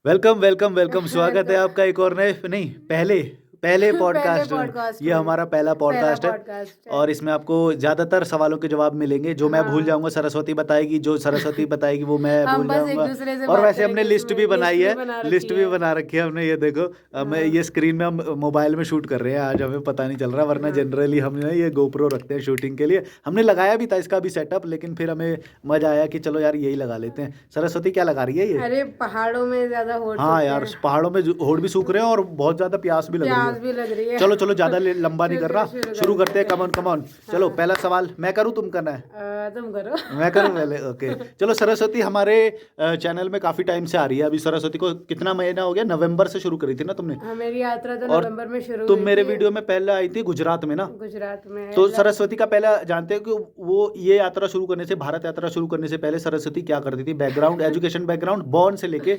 Welcome welcome welcome स्वागत है आपका एक और नए नहीं पहले पहले पॉडकास्ट में। पॉडकास्ट ये में हमारा पहला पहला पॉडकास्ट है पॉडकास्ट है। और इसमें आपको ज़्यादातर सवालों के जवाब मिलेंगे। जो मैं भूल हाँ, जाऊंगा सरस्वती बताएगी, जो सरस्वती बताएगी वो मैं हम भूल बस एक जाऊंगा। दूसरे से और बात वैसे हमने करेंगे, लिस्ट उसमें भी लिस्ट बनाई भी है, बना लिस्ट रखी भी है। बना रखी है हमने। ये देखो मैं हाँ, ये स्क्रीन में हम मोबाइल में शूट कर रहे हैं आज, हमें पता नहीं चल रहा, वरना हाँ, जनरली हमने ये गोप्रो रखते हैं शूटिंग के लिए। हमने लगाया भी था इसका भी सेटअप, लेकिन फिर हमें मजा आया कि चलो यार यही लगा लेते हैं। सरस्वती क्या लगा रही है ये? अरे पहाड़ों में ज्यादा होड़ हाँ सूखते यार, हैं, पहाड़ों में होड़ भी सूख रहे हैं और बहुत ज्यादा प्यास भी लग रही प्यास है। भी लग रही है। चलो चलो, ज्यादा लंबा नहीं कर चलो रहा, शुरू शुरू कर करते हैं। देते कम ऑन कम ऑन। हैं। चलो हाँ, पहला सवाल मैं करूँ, तुम करना है? तुम करो। मैं करूँ पहले, ओके। चलो, सरस्वती हमारे चैनल में काफी टाइम से आ रही है। अभी सरस्वती को कितना महीना हो गया? नवंबर से शुरू करी थी ना तुमने? हाँ, मेरी यात्रा तो और नवंबर में शुरू तुम हुई मेरे थी। वीडियो में पहले आई थी गुजरात में ना? गुजरात में तो सरस्वती का पहला जानते हो कि वो ये यात्रा शुरू करने से, भारत यात्रा शुरू करने से पहले सरस्वती क्या करती थी? बैकग्राउंड, एजुकेशन बैकग्राउंड, बॉर्न से लेके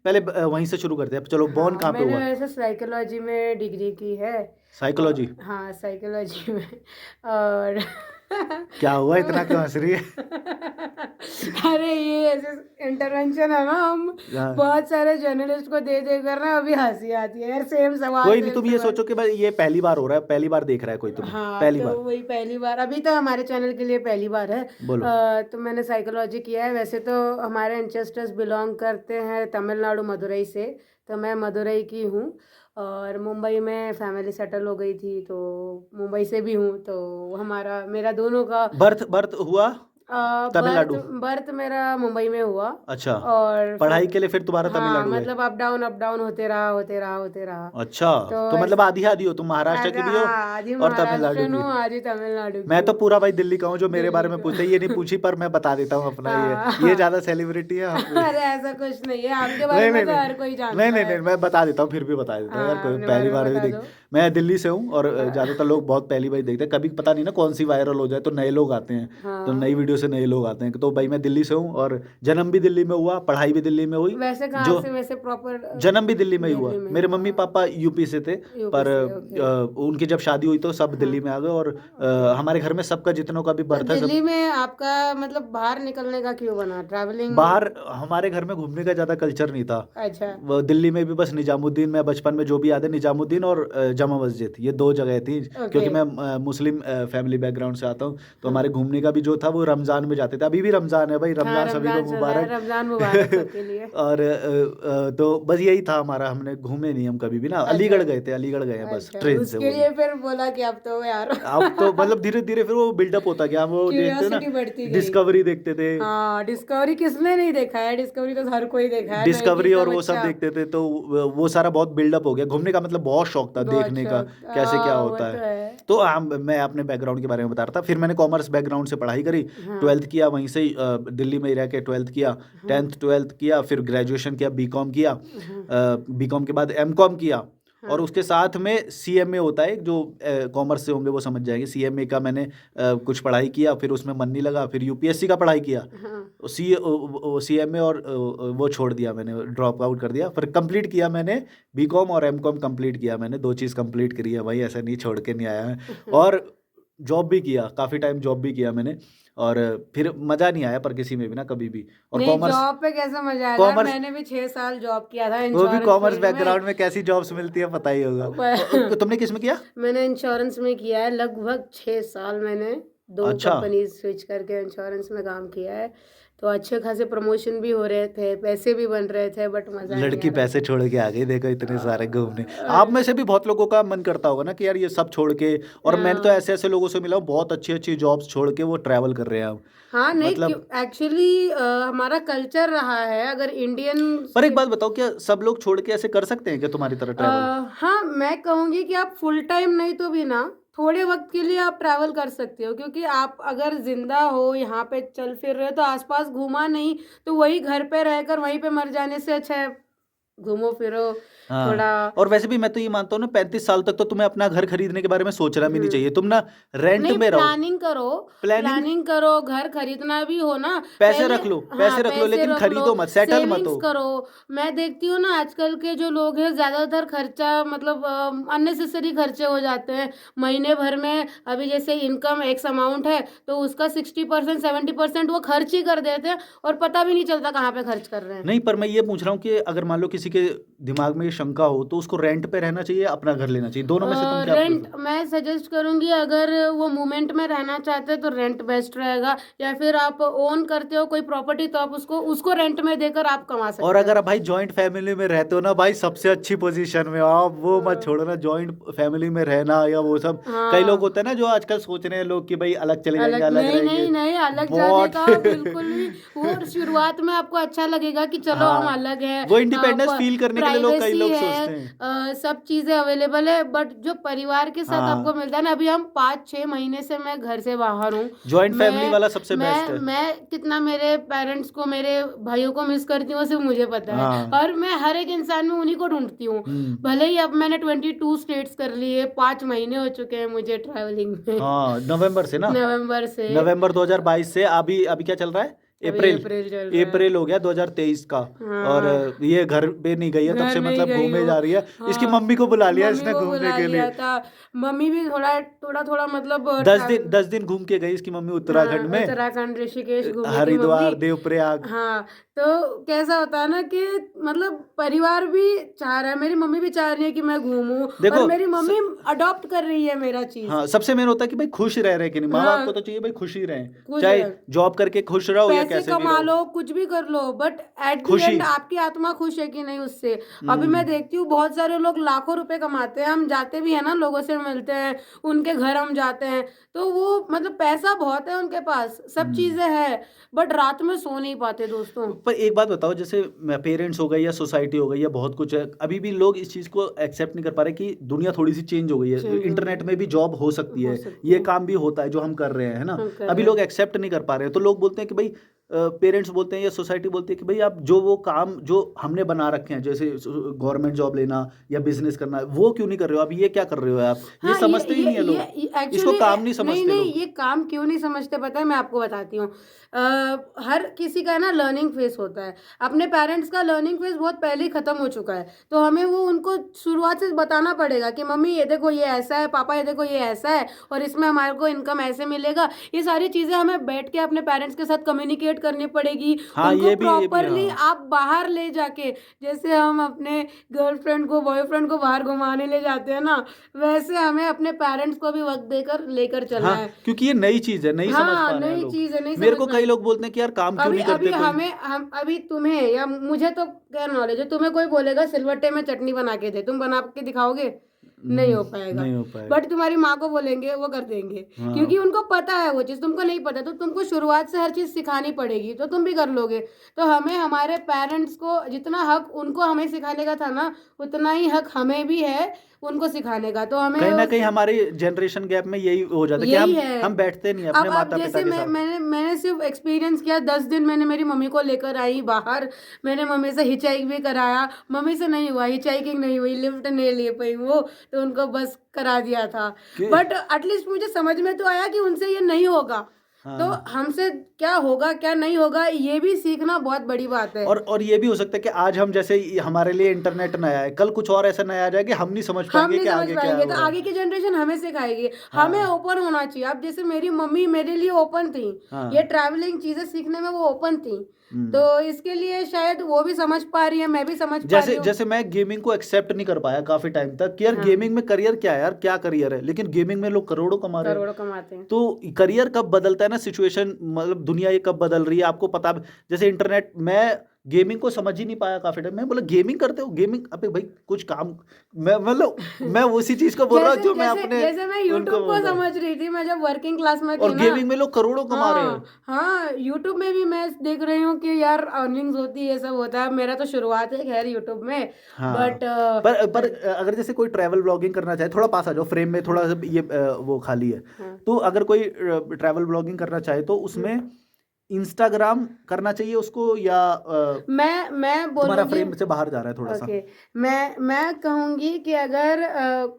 पहले वहीं से शुरू करते हैं। चलो, बॉर्न हाँ, कहाँ पे मैंने हुआ? वैसे साइकोलॉजी में डिग्री की है। साइकोलॉजी? हाँ, साइकोलॉजी में। और क्या हुआ, इतना क्यों हंस रही है? अरे ये ऐसे इंटरवेंशन है ना, हम हाँ। बहुत सारे जर्नलिस्ट को दे दे कर ना अभी हंसी आती है यार, सेम सवाल कोई नहीं, सेम तुम ये सवाल। सोचो कि भाई ये पहली बार हो रहा है, पहली बार देख रहा है कोई तुम्हें, हाँ, पहली तो बार। वही पहली बार, अभी तो हमारे चैनल के लिए पहली बार है। बोलो। तो मैंने साइकोलॉजी किया है। वैसे तो हमारे एंसेस्टर्स बिलोंग करते हैं तमिलनाडु, मदुरई से। तो मैं मदुरई की हूँ और मुंबई में फैमिली सेटल हो गई थी, तो मुंबई से भी हूँ। तो हमारा मेरा दोनों का बर्थ बर्थ हुआ बर्थ तमिलनाडु? बर्थ मेरा मुंबई में हुआ। अच्छा। और पढ़ाई फिर के लिए फिर दोबारा हाँ, तमिलनाडु गए? मतलब अप डाउन होते रहा होते रहा होते रहा। अच्छा। तो तो मतलब ऐसे आधी आधी हो, तुम महाराष्ट्र की भी हो हाँ, आधी और तमिलनाडु महाराष्ट्रन की। हूँ, आधी तमिलनाडु की मैं तो हूँ। पूरा भाई दिल्ली का हूँ। जो मेरे बारे दिल्ली में पूछते, ये नहीं का। पूछी, पर मैं बता देता हूँ अपना। ये हाँ। ज्यादा सेलिब्रिटी है हम। अरे ऐसा कुछ नहीं है, आपके बारे नहीं में नहीं तो नहीं हर कोई नहीं जानता नहीं है। नहीं, मैं बता देता हूँ, फिर भी बता देता हूँ यार, हाँ, कोई अपने पहली बारे में बार भी बता देख। दो। मैं दिल्ली से हूँ और ज़्यादातर लोग बहुत पहली बार देखते हैं। कभी पता नहीं ना कौन सी वायरल हो जाए तो नए लोग आते हैं, तो नई हाँ, वीडियो से नए लोग आते हैं। तो भाई मैं दिल्ली से हूँ और जन्म भी दिल्ली में हुआ, पढ़ाई भी दिल्ली में हुई। वैसे कहाँ जो से, वैसे प्रॉपर जन्म भी दिल्ली में ही हुआ। दिल्ली में ही? मेरे मम्मी हाँ, पापा यूपी से थे, यूपी पर से, ओके। उनकी जब शादी हुई तो सब हाँ, दिल्ली में आ गए। और ओके। हमारे घर में सबका, जितनों का भी तो बर्थ है, सब दिल्ली में आपका मतलब बाहर निकलने का क्यों बना, ट्रैवलिंग? बाहर। हमारे घर में घूमने का ज़्यादा कल्चर नहीं था। अच्छा, वो दिल्ली में भी बस निजामुद्दीन, में बचपन में जो भी याद है, निजामुद्दीन और जमा मस्जिद, ये दो जगह थी। ओके। क्योंकि मैं मुस्लिम फैमिली बैकग्राउंड से आता हूँ, तो हाँ, हमारे घूमने का भी जो था वो रमज़ान में जाते थे। अभी भी रमज़ान है भाई, हाँ, रमज़ान सभी को रमजान चल रहा है, मुबारक। रमजान मुबारक सबके लिए। और तो बस यही था हमारा। हमने घूमे नहीं हम कभी भी ना। अच्छा, अलीगढ़ गए थे, अलीगढ़ गए हैं बस अच्छा, ट्रेन से, उसके वो भी। लिए फिर बोला कि अब तो यार अब तो मतलब धीरे धीरे फिर वो बिल्डअप होता गया। हम वो देखते ना, क्यूरियोसिटी बढ़ती गई। डिस्कवरी देखते थे। हाँ, डिस्कवरी किसने नहीं देखा है? डिस्कवरी तो हर कोई देखा है, 90s डिस्कवरी का और वो सब बच्चा। देखते थे, तो वो सारा बहुत बिल्डअप हो गया। घूमने का मतलब बहुत शौक था, बहुत देखने का शौक, कैसे क्या वो होता तो है। है। तो मैं अपने बैकग्राउंड के बारे में बता रहा था। फिर मैंने कॉमर्स बैकग्राउंड से पढ़ाई करी, हाँ, 12th किया वहीं से ही, दिल्ली में ही रह के 12th किया। हाँ, 10th 12th किया, फिर ग्रेजुएशन किया, बीकॉम किया। हाँ, बीकॉम के बाद एमकॉम किया। और हाँ, उसके साथ में सीएमए होता है, जो कॉमर्स से होंगे वो समझ जाएंगे। सीएमए का मैंने कुछ पढ़ाई किया, फिर उसमें मन नहीं लगा, फिर यूपीएससी का पढ़ाई किया। हाँ। सीएमए और वो छोड़ दिया मैंने, ड्रॉप आउट कर दिया। फिर कंप्लीट किया मैंने बीकॉम और एमकॉम कंप्लीट किया मैंने। दो चीज़ कंप्लीट करी है भाई, ऐसा नहीं छोड़ के नहीं आया है। और जॉब भी किया, काफ़ी टाइम जॉब भी किया मैंने। और फिर मज़ा नहीं आया पर किसी में भी ना, कभी भी। और नहीं, कॉमर्स, जॉब पे कैसा मजा आएगा यार, कॉमर्स मैंने भी 6 साल जॉब किया था वो भी इंश्योरेंस कॉमर्स फील्ड में। बैकग्राउंड में कैसी जॉब्स मिलती है पता ही होगा। पर तुमने किस में किया? मैंने इंश्योरेंस में किया है लगभग 6 साल। मैंने दो अच्छा। कंपनी स्विच करके इंश्योरेंस में काम किया है। तो अच्छे खासे प्रमोशन भी हो रहे थे, पैसे भी बन रहे थे, बट मज़ा नहीं आ लड़की रहा पैसे था। छोड़ के आ गई, देखो इतने सारे घूमने। आप और में से भी बहुत लोगों का मन करता होगा ना कि यार ये सब छोड़ के। और मैंने तो हाँ, ऐसे ऐसे लोगों से मिला हूँ, बहुत अच्छी अच्छी जॉब्स छोड़ के वो ट्रैवल कर रहे हैं अब। हाँ, नहीं क्यों, मतलब, एक्चुअली हमारा कल्चर रहा है, अगर इंडियन पर एक के बात बताओ, क्या सब लोग छोड़ के ऐसे कर सकते हैं क्या तुम्हारी तरह ट्रैवल? हाँ, मैं कहूँगी कि आप फुल टाइम नहीं तो भी ना, थोड़े वक्त के लिए आप ट्रैवल कर सकते हो, क्योंकि आप अगर जिंदा हो, यहाँ पे चल फिर रहे हो, तो आसपास घूमा नहीं, तो वही घर पे रहकर वहीं पे मर जाने से अच्छा है घूमो फिरो हाँ। थोड़ा। और वैसे भी मैं तो ये मानता हूँ ना, 35 साल तक तो तुम्हें अपना घर खरीदने के बारे में सोचना भी नहीं हम्म चाहिए। तुम ना रेंट नहीं, में रहो। प्लानिंग करो। प्लानिंग, प्लानिंग करो, घर खरीदना भी हो ना पैसे पहले। रख लो, हाँ, पैसे रख लो, पैसे लेकिन रख लो, खरीदो मत, सेटल मत सेविंग्स हो। करो। मैं देखती हूँ ना आजकल के जो लोग हैं, ज़्यादातर खर्चा मतलब अननेसेसरी खर्चे हो जाते हैं महीने भर में। अभी जैसे इनकम एक्स अमाउंट है, तो उसका 60% 70% वो खर्च ही कर देते हैं और पता भी नहीं चलता कहाँ पे खर्च कर रहे हैं। नहीं, पर मैं ये पूछ रहा हूँ कि अगर मान लो किसी किसी के दिमाग में ये शंका हो तो उसको रेंट पे रहना चाहिए, अपना घर लेना चाहिए, दोनों में से तुम क्या रेंट प्रेफर? मैं सजेस्ट करूंगी, अगर वो मूवमेंट में रहना चाहते हैं तो रेंट बेस्ट रहेगा, या फिर आप ओन करते हो कोई प्रॉपर्टी तो आप उसको उसको रेंट में देकर आप कमा और सकते अगर हो। आप भाई जॉइंट फैमिली में रहते हो ना भाई, सबसे अच्छी पोजीशन में हो आप, वो मत हाँ छोड़ो ना जॉइंट फैमिली में रहना या वो सब। कई लोग हाँ, होते हैं ना जो आजकल सोच रहे हैं लोग कि भाई अलग चले जाएंगे, अलग अलग नहीं रहेंगे। नहीं नहीं, अलग जाने बहुत का बिल्कुल भी। वो शुरुआत में आपको अच्छा लगेगा कि चलो हम हाँ, अलग हैं, वो इंडिपेंडेंस फील करने के लिए लोग, कई प्राइवेसी लोग है, सोचते हैं। सब चीजें अवेलेबल है, बट जो परिवार के साथ आपको हाँ, मिलता है ना, अभी हम 5-6 महीने से मैं घर से बाहर हूँ। जॉइंट फैमिली मैं वाला सबसे बेस्ट है। मैं कितना मेरे पेरेंट्स को, मेरे भाइयों को मिस करती हूँ, सिर्फ मुझे पता है। हाँ। और मैं हर एक इंसान में उन्हीं को ढूंढती हूँ। हम्म। भले ही अब मैंने 22 स्टेट्स कर लिए, 5 महीने हो चुके हैं मुझे ट्रैवलिंग में। हाँ, नवंबर से ना, नवंबर से। नवंबर 2022 से अभी अभी क्या चल रहा है, अभी अप्रैल। अप्रैल चल रहा है। अप्रैल हो गया 2023 का। और हाँ, ये घर पे नहीं गई है तब घर से, नहीं मतलब गई घूमे हूँ। जा रही है। इसकी हाँ, मम्मी को बुला लिया मम्मी इसने को घूमने बुला के लिए। लिया था। मम्मी भी थोड़ा थोड़ा थोड़ा मतलब 10 दिन 10 दिन घूम के गई इसकी मम्मी उत्तराखंड हाँ, में, उत्तराखंड ऋषिकेश घूमी थी मम्मी। हरिद्वार, देवप्रयाग। हाँ, तो कैसा होता है ना कि मतलब परिवार भी चाह रहा है, मेरी मम्मी भी चाह रही है कि मैं घूमूं, और देखो मेरी मम्मी अडॉप्ट कर रही है मेरा चीज। हाँ, सबसे मेन होता है कि भाई खुश रह रहे कि नहीं, माँ बाप हाँ, को तो चाहिए भाई खुशी रहें, खुश चाहे रहे, जॉब करके खुश रहो या पैसे कैसे भी कमा रहो। लो, कुछ भी कर लो, बट एट द खुशी। एंड आपकी आत्मा खुश है कि नहीं उससे। अभी मैं हम्म। देखती हूँ बहुत सारे लोग लाखों रुपए कमाते हैं, हम जाते भी है ना, लोगों से मिलते हैं, उनके घर हम जाते हैं, तो वो मतलब पैसा बहुत है उनके पास, सब हम्म। चीजें हैं, बट रात में सो नहीं पाते दोस्तों। पर एक बात बताओ, जैसे पेरेंट्स हो गए या सोसाइटी हो गई या बहुत कुछ है, अभी भी लोग इस चीज़ को एक्सेप्ट नहीं कर पा रहे कि दुनिया थोड़ी सी चेंज हो गई है, चेंज हो गई इंटरनेट में भी जॉब हो सकती हो है, सकती ये है, काम भी होता है जो हम कर रहे हैं, है ना। हम कर अभी रहे लोग हैं। एक्सेप्ट नहीं कर पा रहे हैं, तो लोग बोलते हैं कि भाई, पेरेंट्स बोलते हैं या सोसाइटी बोलती है कि भाई आप जो वो काम जो हमने बना रखे हैं, जैसे गवर्नमेंट जॉब लेना या बिजनेस करना, वो क्यों नहीं कर रहे हो, अभी ये क्या कर रहे हो आप, ये हाँ, समझते ही नहीं है लोग, इसको एक्चुअली काम नहीं नहीं समझते नहीं, लोग। ये काम क्यों नहीं समझते पता है, मैं आपको बताती हूँ। हर किसी का ना लर्निंग फेस होता है, अपने पेरेंट्स का लर्निंग फेस बहुत पहले ही खत्म हो चुका है, तो हमें वो उनको शुरुआत से बताना पड़ेगा कि मम्मी ये देखो ये ऐसा है, पापा ये देखो ये ऐसा है, और इसमें हमारे को इनकम ऐसे मिलेगा। ये सारी चीज़ें हमें बैठ के अपने पेरेंट्स के साथ कम्युनिकेट करनी पड़ेगी, हाँ, उनको ये भी प्रॉपरली हाँ। आप बाहर ले जाके, जैसे हम अपने गर्लफ्रेंड को, बॉयफ्रेंड को बाहर घुमाने ले जाते हैं ना, वैसे हमें अपने पेरेंट्स को भी वक्त देकर लेकर चलना हाँ, है। क्योंकि ये नई चीज़ है, नहीं समझ हाँ, पा रहे हैं नई लोग। चीज़ है, नहीं मेरे समझ को में कई आई। लोग बोलते हैं कि यार काम क्यों अभी नहीं अभी करते कोई। हमें हम अभी तुम्हें या मुझे तो क्या नॉलेज है, तुम्हें कोई बोलेगा सिलवट्टे में चटनी बना के दे, तुम बना के दिखाओगे? नहीं हो पाएगा। नहीं हो पाएगा। बट तुम्हारी माँ को बोलेंगे वो कर देंगे, हाँ। क्योंकि उनको पता है वो चीज़, तुमको नहीं पता, तो तुमको शुरुआत से हर चीज़ सिखानी पड़ेगी, तो तुम भी कर लोगे। तो हमें हमारे पेरेंट्स को जितना हक उनको हमें सिखाने का था ना, उतना ही हक हमें भी है उनको सिखाने का, तो हमें कहीं न उस कहीं हमारे जनरेशन गैप में यही हो जाता है कि यही हम है। बैठते नहीं हैं अब अपने अब माता-पिता जैसे के साथ। मैंने सिर्फ एक्सपीरियंस किया, 10 दिन मैंने मेरी मम्मी को लेकर आई बाहर, मैंने मम्मी से हिचाइक भी कराया, मम्मी से नहीं हुआ, हिचाइकिंग नहीं हुई, लिफ्ट नहीं ले पाई वो, तो उनको बस करा दिया था। कि बट एटलीस्ट मुझे समझ में तो आया कि उनसे ये नहीं होगा, तो हाँ। हमसे क्या होगा क्या नहीं होगा, ये भी सीखना बहुत बड़ी बात है। और ये भी हो सकता है कि आज हम जैसे हमारे लिए इंटरनेट नया है, कल कुछ और ऐसा नया आ जाए कि हम नहीं समझ हम पाएँगे नहीं कि समझ आगे क्या पाएंगे, हो तो रहा है। आगे की जनरेशन हमें सिखाएगी। हमें हाँ, ओपन होना चाहिए। अब जैसे मेरी मम्मी मेरे लिए ओपन थी, ये हाँ। ट्रैवलिंग चीजें सीखने में वो ओपन थी, हुँ। तो इसके लिए शायद वो भी समझ पा रही है, मैं भी समझ पा रही जैसे हूँ। जैसे मैं गेमिंग को एक्सेप्ट नहीं कर पाया काफ़ी टाइम तक कि यार हाँ, गेमिंग में करियर क्या है यार, क्या करियर है? लेकिन गेमिंग में लोग करोड़ों कमा रहे हैं। करोड़ों कमाते हैं। तो करियर कब बदलता है ना, सिचुएशन मतलब दुनिया ये कब बदल रही है आपको पता। जैसे इंटरनेट, मैं गेमिंग को समझ ही नहीं पाया काफी टाइम, मैं बोला गेमिंग करते हो, गेमिंग अबे भाई कुछ काम, मैं मतलब मैं उसी चीज को बोल रहा हूँ जैसे जो मैं जैसे अपने जैसे मैं उनको यूट्यूब को बोल रहा हूँ। समझ रही थी, मैं जब वर्किंग क्लास में थी और ना। गेमिंग में लोग करोड़ों कमा रहे हैं। हाँ हाँ, यूट्यूब में भी मैं देख रही हूँ कि यार अर्निंग्स होती है, ये सब होता है, मेरा तो शुरुआत है खैर यूट्यूब में, हाँ, बट पर अगर जैसे कोई ट्रैवल ब्लॉगिंग करना चाहे, थोड़ा पास आ जाओ फ्रेम में, थोड़ा सा ये वो खाली है। हाँ, तो अगर कोई ट्रैवल ब्लॉगिंग करना चाहे तो उसमें इंस्टाग्राम करना चाहिए उसको, या मैं तुम्हारा बोलूँगी। फ्रेम से बाहर जा रहा है थोड़ा सा। ओके, मैं कहूँगी कि अगर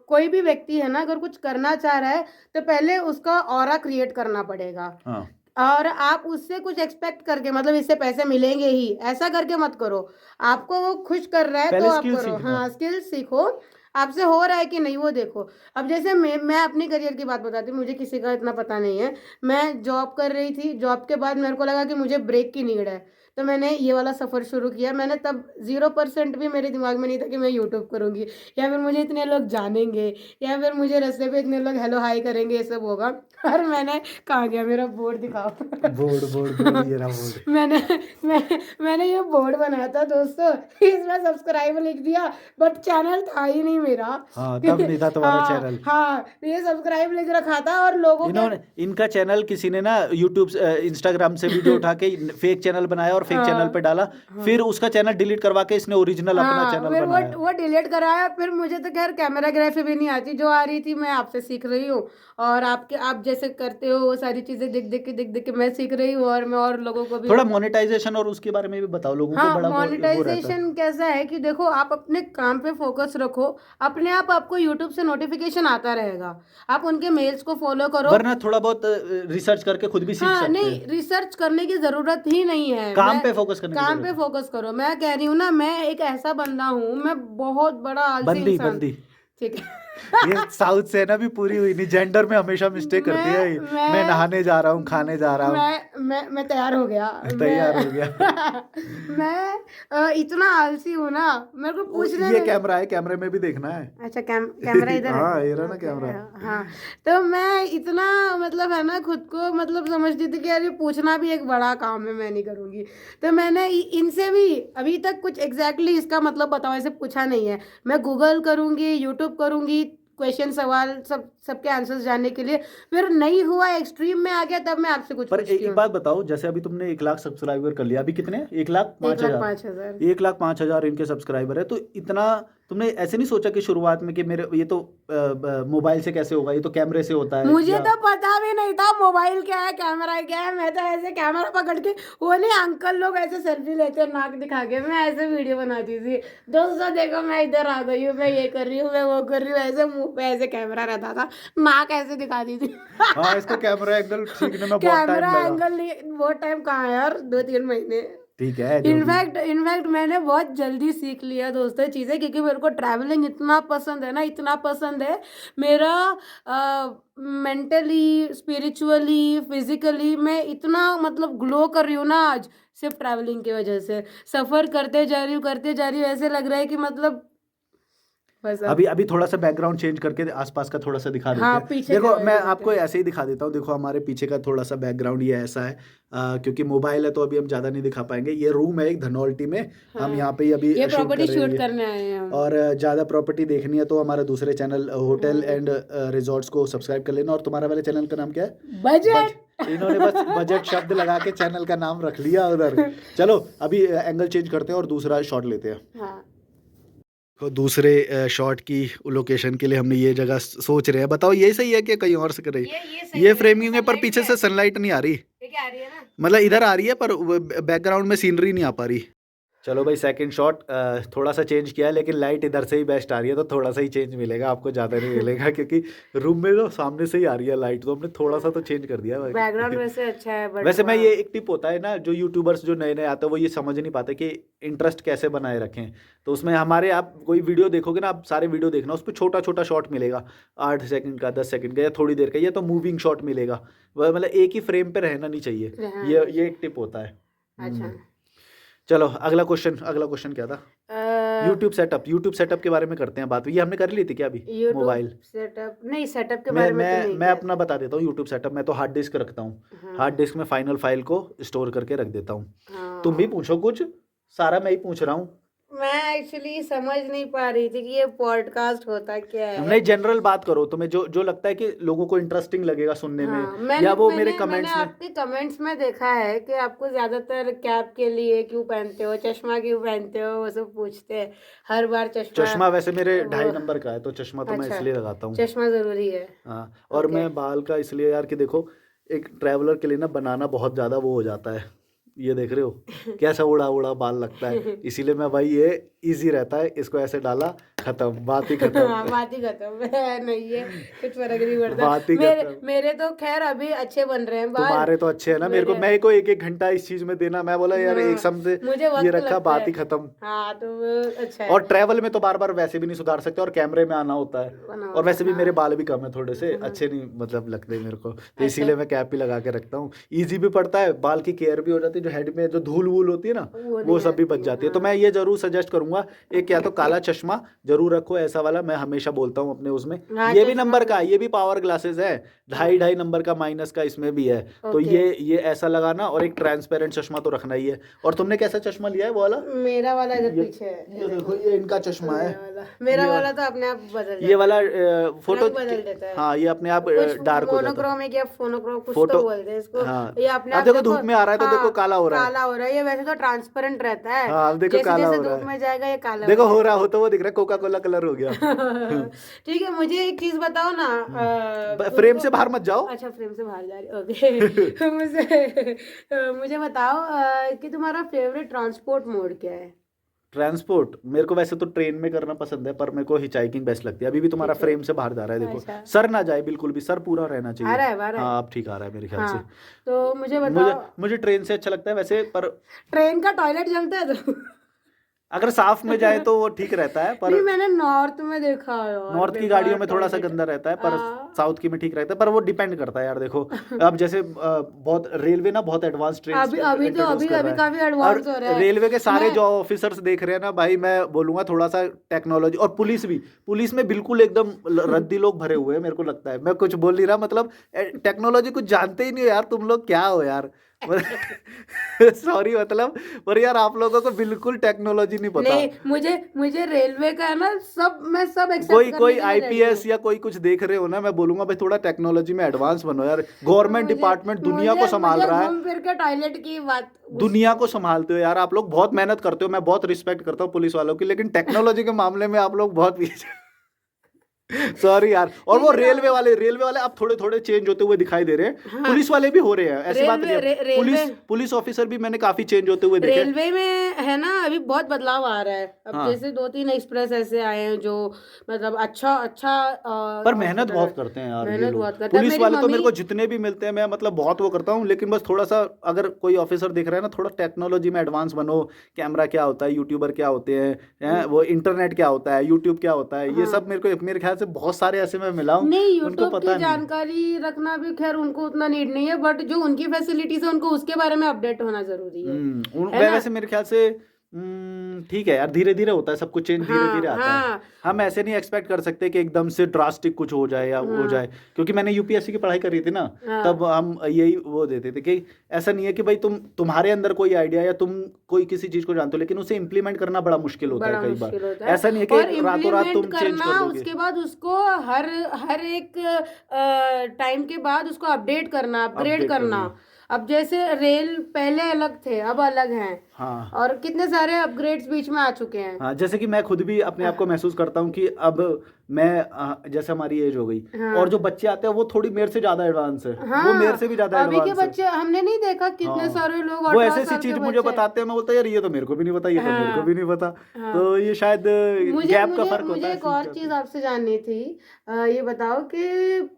कोई भी व्यक्ति है ना, अगर कुछ करना चाह रहा है, तो पहले उसका ऑरा क्रिएट करना पड़ेगा, हाँ, और आप उससे कुछ एक्सपेक्ट करके, मतलब इससे पैसे मिलेंगे ही, ऐसा करके मत करो। आपको वो खुश कर रहा है तो पहले आप स्किल करो। सीखना। हाँ, स्किल सीखो, आपसे हो रहा है कि नहीं वो देखो। अब जैसे मैं अपने करियर की बात बताती हूँ, मुझे किसी का इतना पता नहीं है। मैं जॉब कर रही थी, जॉब के बाद मेरे को लगा कि मुझे ब्रेक की नीड है, तो मैंने ये वाला सफ़र शुरू किया। मैंने तब 0% भी मेरे दिमाग में नहीं था कि मैं यूट्यूब करूँगी या फिर मुझे इतने लोग जानेंगे या फिर मुझे रास्ते पे इतने लोग हेलो हाय करेंगे, ये सब होगा। और मैंने कहाँ गया मेरा बोर्ड दिखाओ। बोर्ड बोर्ड बोर्ड ये रहा बोर्ड। मैंने मैंने ये बोर्ड बनाया था दोस्तों, इसमें सब्सक्राइब लिख दिया बट चैनल था ही नहीं मेरा। हाँ तब नहीं था तुम्हारा हाँ चैनल। हाँ, ये सब्सक्राइब लिख रखा था और लोगों के इन्होंने इनका चैनल किसी ने ना यूट्यूब इंस्टाग्राम से वीडियो उठा के फेक चैनल बनाया और फेक चैनल पे डाला, फिर उसका चैनल डिलीट करवा के इसने ओरिजिनल अपना हाँ, चैनल फिर बनाया। वो डिलीट कराया। फिर मुझे तो खैर कैमराग्राफी भी नहीं आती, जो आ रही थी मैं आपसे सीख रही हूँ और आप जैसे करते हो वो सारी चीजें देख देख के मैं सीख रही हूँ और मैं और लोगों को भी। थोड़ा मोनेटाइजेशन और उसके बारे में भी बताओ, लोगों को हाँ, बड़ा वो रहता है। मोनेटाइजेशन कैसा है कि देखो आप अपने काम पे फोकस रखो, अपने आप आपको यूट्यूब से नोटिफिकेशन आता रहेगा, आप उनके मेल्स को फॉलो करो। वरना थोड़ा बहुत रिसर्च करके खुद भी सीख हाँ सकते नहीं, हैं। रिसर्च करने की जरूरत ही नहीं है, काम पे फोकस करने की काम जरूरत पे है। फोकस करो। मैं कह रही हूँ ना, मैं एक ऐसा बंदा हूँ, मैं बहुत बड़ा आलसी बंदी इंसान। बंदी ठीक है। ये साउथ से है ना, भी पूरी हुई नहीं, जेंडर में हमेशा मिस्टेक करती है ये। मैं नहाने जा रहा हूँ, खाने जा रहा हूँ। मैं तैयार हो गया। तैयार हो गया। मैं इतना आलसी हूँ ना, मेरे को पूछने ये में। कैमरा है, कैमरे में भी देखना है। अच्छा, कैमरा इधर है। हाँ ये रहा ना ओके, कैमरा। हाँ। तो मैं इतना मतलब है ना, खुद को मतलब समझती थी कि यार ये पूछना भी एक बड़ा काम है, मैं नहीं करूँगी। तो मैंने इनसे भी अभी तक कुछ एग्जैक्टली इसका मतलब बताओ ऐसे पूछा नहीं है। मैं गूगल करूँगी, यूट्यूब करूँगी, क्वेश्चन सवाल सबके आंसर्स जानने के लिए। फिर नहीं हुआ, एक्सट्रीम में आ गया, तब मैं आपसे कुछ पर पूछती एक हूँ। बात बताओ, जैसे अभी तुमने 1 लाख सब्सक्राइबर कर लिया, अभी कितने? 1,05,000। 1,05,000। 1,05,000 इनके सब्सक्राइबर है, तो इतना तुमने ऐसे नहीं सोचा कि शुरुआत में कि मेरे ये तो मोबाइल से कैसे होगा, ये तो कैमरे से होता है मुझे या तो पता भी नहीं था मोबाइल क्या है, कैमरा क्या है। मैं तो ऐसे कैमरा पकड़ के, वो नहीं अंकल लोग ऐसे सेल्फी लेते हैं नाक दिखा के, मैं ऐसे वीडियो बनाती थी। दोस्तों देखो मैं इधर आ गई हूँ, मैं ये कर रही हूँ, मैं वो कर रही हूँ, ऐसे मुंह पे ऐसे कैमरा रहता था, नाक ऐसे दिखाती थी। हाँ इसका कैमरा एंगल सीखने में बहुत टाइम कैमरा लगा। एंगल नहीं, बहुत टाइम कहाँ है यार, 2-3 महीने। ठीक है जो भी। इनफैक्ट मैंने बहुत जल्दी सीख लिया दोस्तों चीज़ें, क्योंकि मेरे को ट्रैवलिंग इतना पसंद है ना, इतना पसंद है। मेरा मेंटली, स्पिरिचुअली, फिजिकली मैं इतना मतलब ग्लो कर रही हूँ ना आज, सिर्फ ट्रैवलिंग की वजह से। सफ़र करते जा रही हूँ, ऐसे लग रहा है कि मतलब बस अब। अभी थोड़ा सा बैकग्राउंड चेंज करके आसपास का थोड़ा सा दिखा देते हाँ, हैं। पीछे देखो का मैं देते आपको हैं। ऐसे ही दिखा देता हूँ। देखो हमारे पीछे का थोड़ा सा बैकग्राउंड ये ऐसा है, क्योंकि मोबाइल है तो अभी हम ज़्यादा नहीं दिखा पाएंगे। ये रूम है एक धनौल्टी में, हम हाँ, यहाँ पे ही अभी ये शूट प्रॉपर्टी कर रहे शूट हैं। करने आए हैं हम। और ज़्यादा प्रॉपर्टी देखनी है तो हमारा दूसरे चैनल होटल एंड रिजॉर्ट्स को सब्सक्राइब कर लेना। और तुम्हारा वाले चैनल का नाम क्या है? बजट। इन्होंने बस बजट शब्द लगा के चैनल का नाम रख लिया उधर। चलो अभी एंगल चेंज करते हैं और दूसरा शॉट लेते हैं। हाँ, तो दूसरे शॉट की लोकेशन के लिए हमने ये जगह सोच रहे हैं। बताओ ये सही है कि कहीं और से करें? ये सही ये है, फ्रेमिंग है पर sunlight पीछे भी से है। सनलाइट नहीं आ रही, ये क्या आ रही है ना? मतलब इधर आ रही है पर बैकग्राउंड में सीनरी नहीं आ पा रही। चलो भाई सेकंड शॉट थोड़ा सा चेंज किया है, लेकिन लाइट इधर से ही बेस्ट आ रही है तो थोड़ा सा ही चेंज मिलेगा आपको, ज़्यादा नहीं मिलेगा क्योंकि रूम में तो सामने से ही आ रही है लाइट, तो हमने थोड़ा सा तो चेंज कर दिया बैकग्राउंड भाई। वैसे अच्छा है बट वैसे मैं ये एक टिप होता है ना, जो यूट्यूबर्स जो नए नए आते हैं वो ये समझ नहीं पाते कि इंटरेस्ट कैसे बनाए रखें। तो उसमें हमारे, आप कोई वीडियो देखोगे ना, आप सारे वीडियो देखना, उस पर छोटा छोटा शॉट मिलेगा, 8 सेकंड का, 10 सेकंड का या थोड़ी देर का, या तो मूविंग शॉट मिलेगा। वह मतलब एक ही फ्रेम पे रहना नहीं चाहिए। हाँ, ये एक टिप होता है। अच्छा। चलो अगला क्वेश्चन क्या था? यूट्यूब सेटअप के बारे में करते हैं बात। ये हमने कर ली थी क्या अभी? यूट्यूब मोबाइल सेटअप नहीं, सेटअप के मैं बारे में तो मैं नहीं मैं किया। अपना बता देता हूँ। यूट्यूब सेटअप मैं तो हार्ड डिस्क रखता हूँ, हाँ, हार्ड डिस्क में फाइनल फाइल को स्टोर करके रख देता हूँ। हाँ। तुम भी पूछो कुछ, सारा मैं ही पूछ रहा हूँ। मैं एक्चुअली समझ नहीं पा रही थी कि ये पॉडकास्ट होता क्या है। नहीं जनरल बात करो, तुम्हें जो लगता है कि लोगों को इंटरेस्टिंग लगेगा सुनने हाँ, में, या वो मेरे मैंने कमेंट्स में। आपके कमेंट्स में देखा है कि आपको ज्यादातर कैप के लिए क्यों पहनते हो, चश्मा क्यों पहनते हो, वो सब पूछते हैं हर बार। चश्मा वैसे मेरे वो 2.5 नंबर का है, तो चश्मा तो मैं अच्छा, इसलिए लगाता हूँ। चश्मा जरूरी है। हाँ, और ओके। मैं बाल का इसलिए यार कि देखो एक ट्रैवलर के लिए ना बनाना बहुत ज़्यादा वो हो जाता है। ये देख रहे हो कैसा उड़ा उड़ा बाल लगता है, इसीलिए मैं भाई ये इजी रहता है, इसको ऐसे डाला, खत्म, बात ही खत्म। हाँ, बात ही खत्म है, नहीं है, कुछ फर्क नहीं पड़ता। बात ही मेरे खत्म। मेरे तो खैर अभी अच्छे बन रहे हैं बाल। तुम्हारे तो अच्छे है ना, मेरे को मेरे को 1-1 घंटा इस चीज में देना, मैं बोला यार एक हाँ, समझे मुझे ये वक्त रखा, लगता बात है। ही खत्म। हाँ, तो वो अच्छा है, और ट्रैवल में तो बार बार वैसे भी नहीं सुधार सकते, और कैमरे में आना होता है, बना और होता वैसे भी हाँ। मेरे बाल भी कम है थोड़े से, हाँ। अच्छे नहीं मतलब लगते मेरे को, तो अच्छा, इसीलिए मैं कैप भी लगा के रखता हूँ। इजी भी पड़ता है, बाल की केयर भी हो जाती है, जो हेड में जो धूल वूल होती है ना वो वो नहीं सब भी बच आती है, जाती है। तो हाँ। मैं ये जरूर सजेस्ट करूंगा, एक या तो काला चश्मा जरूर रखो, ऐसा वाला मैं हमेशा बोलता हूँ अपने उसमें। हाँ, ये भी चश्मा नंबर का, भी। ये भी पावर ग्लासेस है, हाँ, 2.5 नंबर का माइनस का इसमें भी है। तो ओके। ये ऐसा लगाना, और एक ट्रांसपेरेंट चश्मा तो रखना ही है। और तुमने कैसा चश्मा लिया है, वो वाला? मेरा वाला इधर ये पीछे है, ये देखो, ये इनका चश्मा है, मेरा ये वाला तो अपने आप बदल ये जाता वाला है, फोटो, रंग बदल देता है। हाँ ये अपने आप कुछ डार्क हो जाता है मोनोक्रोमिक या फोनोक्रोम कुछ तो फोटो। बोलते हैं इसको। हाँ, ये अपने अब आप देखो देखो, धूप में आ रहा है तो देखो हाँ, काला हो रहा है। काला हो रहा है। ये वैसे तो ट्रांसपेरेंट रहता है, हाँ, अब देखो जैसे काला जैसे हो रहा धूप है, में जाएगा ये काला देखो हो जाएगा। रहा हो तो वो दिख रहा है, कोका कोला कलर हो गया। ठीक है, मुझे एक चीज बताओ ना, फ्रेम तुमको से बाहर मत जाओ। अच्छा फ्रेम से बाहर जा रही, ओके। मुझे बताओ कि तुम्हारा फेवरेट ट्रांसपोर्ट मोड क्या है? ट्रांसपोर्ट मेरे को वैसे तो ट्रेन में करना पसंद है, पर मेरे को हिचाइकिंग बेस्ट लगती है। अभी भी तुम्हारा ठीक है, फ्रेम से बाहर जा रहा है, देखो अच्छा, सर ना जाए बिल्कुल भी, सर पूरा रहना आ चाहिए। रहा है, आ रहा है। हाँ अब ठीक आ रहा है मेरे ख्याल से। हाँ, तो मुझे मुझे बताओ, मुझे ट्रेन से अच्छा लगता है वैसे, पर ट्रेन का टॉयलेट जलता है तो? अगर साफ में जाए तो वो ठीक रहता है, पर नहीं, मैंने नॉर्थ में देखा है यार, नॉर्थ की बेकार गाड़ियों में थोड़ा सा टॉयलेट। गंदा रहता है, पर आ, साउथ की में ठीक रहता है। पर वो डिपेंड करता है यार, देखो अब जैसे बहुत रेलवे ना बहुत एडवांस ट्रेन अभी अभी तो इंट्रोड्यूस अभी कर अभी रहा काफी है, और एडवांस हो रहा है। रेलवे के सारे मैं जो ऑफिसर्स देख रहे हैं ना भाई, मैं बोलूंगा थोड़ा सा टेक्नोलॉजी, और पुलिस भी, पुलिस में बिल्कुल एकदम रद्दी लोग भरे हुए हैं मेरे को लगता है। मैं कुछ बोल नहीं रहा, मतलब टेक्नोलॉजी कुछ जानते ही नहीं हो यार तुम लोग, क्या हो यार। सॉरी मतलब, पर यार आप लोगों को बिल्कुल टेक्नोलॉजी नहीं पता। नहीं, मुझे मुझे रेलवे का है ना, मैं सब एक्सेप्ट कोई करने कोई के लिए रेडी हूँ। आईपीएस या कोई कुछ देख रहे हो ना, मैं बोलूंगा भाई थोड़ा टेक्नोलॉजी में एडवांस बनो यार। गवर्नमेंट मुझे डिपार्टमेंट दुनिया को मुझे संभाल मुझे रहा है, घूम फिर के टॉयलेट की बात दुनिया को संभालते हो यार आप लोग, बहुत मेहनत करते हो, मैं बहुत रिस्पेक्ट करता हूँ पुलिस वालों की, लेकिन टेक्नोलॉजी के मामले में आप लोग बहुत पीछे। सॉरी यार। और वो ठीक है ना। रेलवे वाले अब थोड़े थोड़े चेंज होते हुए दिखाई दे रहे हैं, हाँ, पुलिस वाले भी हो रहे हैं, ऐसी बात नहीं रेलवे है। रेलवे पुलिस ऑफिसर भी मैंने काफी चेंज होते हुए देखे। रेलवे में है ना, अभी बहुत बदलाव आ रहा है। अब हाँ, जैसे 2-3 एक्सप्रेस ऐसे आए हैं जो मतलब अच्छा अच्छा पर मेहनत हॉस्पिटल है, बहुत करते हैं यार ये मेहनत लोग। बहुत करता है। पुलिस मेरी वाले तो मम्मी मेरे को जितने भी मिलते हैं, मैं मतलब बहुत वो करता हूँ, लेकिन बस थोड़ा सा अगर कोई ऑफिसर दिख रहा है ना, थोड़ा टेक्नोलॉजी में एडवांस बनो। कैमरा क्या होता है, यूट्यूबर क्या होते हैं, वो इंटरनेट क्या होता है, यूट्यूब क्या होता है, ये हाँ, सब मेरे ख्याल से बहुत सारे ऐसे मैं मिला हूँ, नहीं, उनको यूट्यूब की पता नहीं। जानकारी रखना भी खैर उनको उतना नीड नहीं है, बट जो उनकी फैसिलिटीज है उनको उसके बारे में अपडेट होना जरूरी है ना। वैसे मेरे ख्याल से ठीक है यार, धीरे धीरे होता है सब कुछ, चेंज धीरे हाँ धीरे आता है। हाँ हम ऐसे नहीं एक्सपेक्ट कर सकते कि एकदम से ड्रास्टिक कुछ हो जाए या हो हाँ जाए, क्योंकि मैंने यूपीएससी की पढ़ाई करी थी ना, हाँ, तब हम यही वो देते थे कि ऐसा नहीं है कि भाई तुम्हारे अंदर कोई आइडिया या तुम कोई किसी चीज को जानते हो, लेकिन उसे इम्प्लीमेंट करना बड़ा मुश्किल होता है बड़ा कई बार। मुश्किल होता है। ऐसा नहीं है कि और रातों रात इम्प्लीमेंट तुम चेंज करना, कर दोगे। उसके बाद उसको हर हर एक टाइम के बाद उसको अपडेट करना, अपग्रेड अपडेट करना। करना, अब जैसे रेल पहले अलग थे, अब अलग हैं, हाँ और कितने सारे अपग्रेड्स बीच में आ चुके हैं। हाँ। जैसे कि मैं खुद भी अपने आप को महसूस करता हूँ कि अब मैं जैसे हमारी एज हो गई, हाँ और जो बच्चे आते हैं वो थोड़ी मेरे से ज्यादा एडवांस है, वो मेरे हाँ, से भी ज्यादा अभी के एडवांस है। बच्चे हमने नहीं देखा, कितने हाँ, सारे लोग वो 18 ऐसे ऐसी साल के चीज मुझे बच्चे। बताते हैं, मैं बोलता यार ये तो मेरे को भी नहीं पता, ये तो मेरे को हाँ भी नहीं पता। हाँ, तो ये शायद मुझे गैप का मुझे फर्क होता मुझे है, एक और चीज आपसे जाननी थी। ये बताओ कि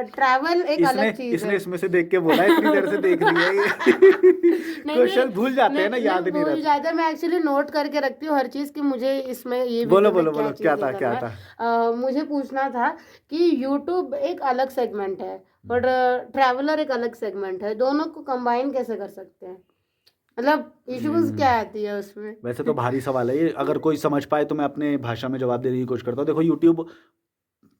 ट्रैवल एक इसने अलग चीज इसने है। इसमें से देख के बोला है, इतनी देर से देख रही है ये। नहीं क्वेश्चन भूल जाते हैं ना, याद नहीं भूल रहता। जाता है। मैं एक्चुअली नोट करके रखती हूँ हर चीज कि मुझे इसमें ये बोलो वीडियो में बोलो क्या बोलो, चीज क्या ये था क्या करना था? है। मुझे पूछना था कि यूट्यूब एक अलग सेगमेंट है और ट्रैवलर एक अलग सेगमेंट है, दोनों को कंबाइन कैसे कर सकते हैं? मतलब इश्यूज क्या आती है उसमें? वैसे तो भारी सवाल है ये, अगर कोई समझ पाए तो मैं अपने भाषा में जवाब देने की कोशिश करता हूँ। देखो यूट्यूब,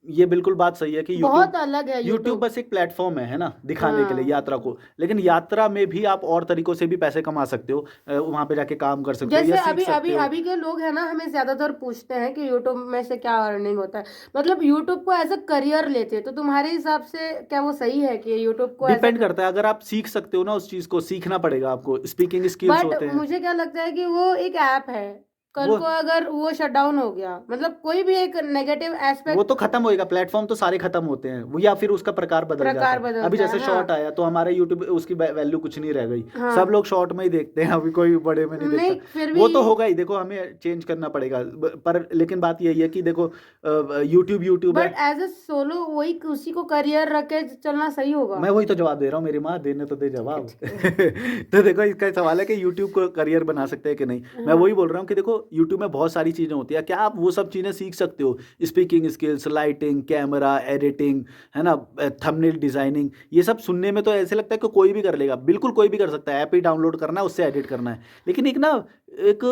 ये बिल्कुल बात सही है कि बहुत यूट्यूब अलग है यूट्यूब यूट्यूब। बस एक प्लेटफॉर्म है ना, दिखाने के लिए हाँ, यात्रा को, लेकिन यात्रा में भी आप और तरीकों से भी पैसे कमा सकते हो, वहां पे जाके काम कर सकते हो जैसे या सीख अभी अभी सकते हो। अभी के लोग हैं ना, हमें ज्यादातर पूछते हैं कि यूट्यूब में से क्या अर्निंग होता है, मतलब यूट्यूब को एज अ करियर लेते हैं। तो तुम्हारे हिसाब से क्या वो सही है कि यूट्यूब को एज डिपेंड अ, करता है, अगर आप सीख सकते हो ना उस चीज को, सीखना पड़ेगा आपको, स्पीकिंग स्किल्स बट होते हैं। मुझे क्या लगता है कि वो एक ऐप है, कल वो को अगर वो शट डाउन हो गया, मतलब कोई भी एक नेगेटिव वो एस्पेक्ट तो खत्म होएगा, प्लेटफॉर्म तो सारे खत्म होते हैं वो, या फिर उसका प्रकार बदल जाता प्रकार है। बदलता अभी है। जैसे हाँ शॉर्ट आया तो हमारे यूट्यूब उसकी वैल्यू कुछ नहीं रह गई, सब हाँ, लोग शॉर्ट में ही देखते हैं, अभी कोई बड़े में नहीं नहीं देखता। फिर वो भी तो होगा ही, देखो हमें चेंज करना पड़ेगा, पर लेकिन बात यही है कि देखो यूट्यूब है। बट एज अ सोलो वही उसी को करियर रख के चलना सही होगा। मैं वही तो जवाब दे रहा हूँ, मेरी माँ देने तो दे ठीक है जवाब। ठीक है। तो देखो इसका सवाल है कि यूट्यूब को करियर बना सकते हैं कि नहीं। मैं हाँ वही बोल रहा हूँ कि देखो यूट्यूब में बहुत सारी चीज़ें होती है, क्या आप वो सब चीज़ें सीख सकते हो? Speaking skills, lighting, camera, editing, है ना, थंबनेल डिजाइनिंग, ये सब सुनने में तो ऐसे लगता है कि कोई भी कर लेगा, बिल्कुल कोई भी कर सकता है, ऐप ही डाउनलोड करना है, उससे एडिट करना है। लेकिन एक ना, एक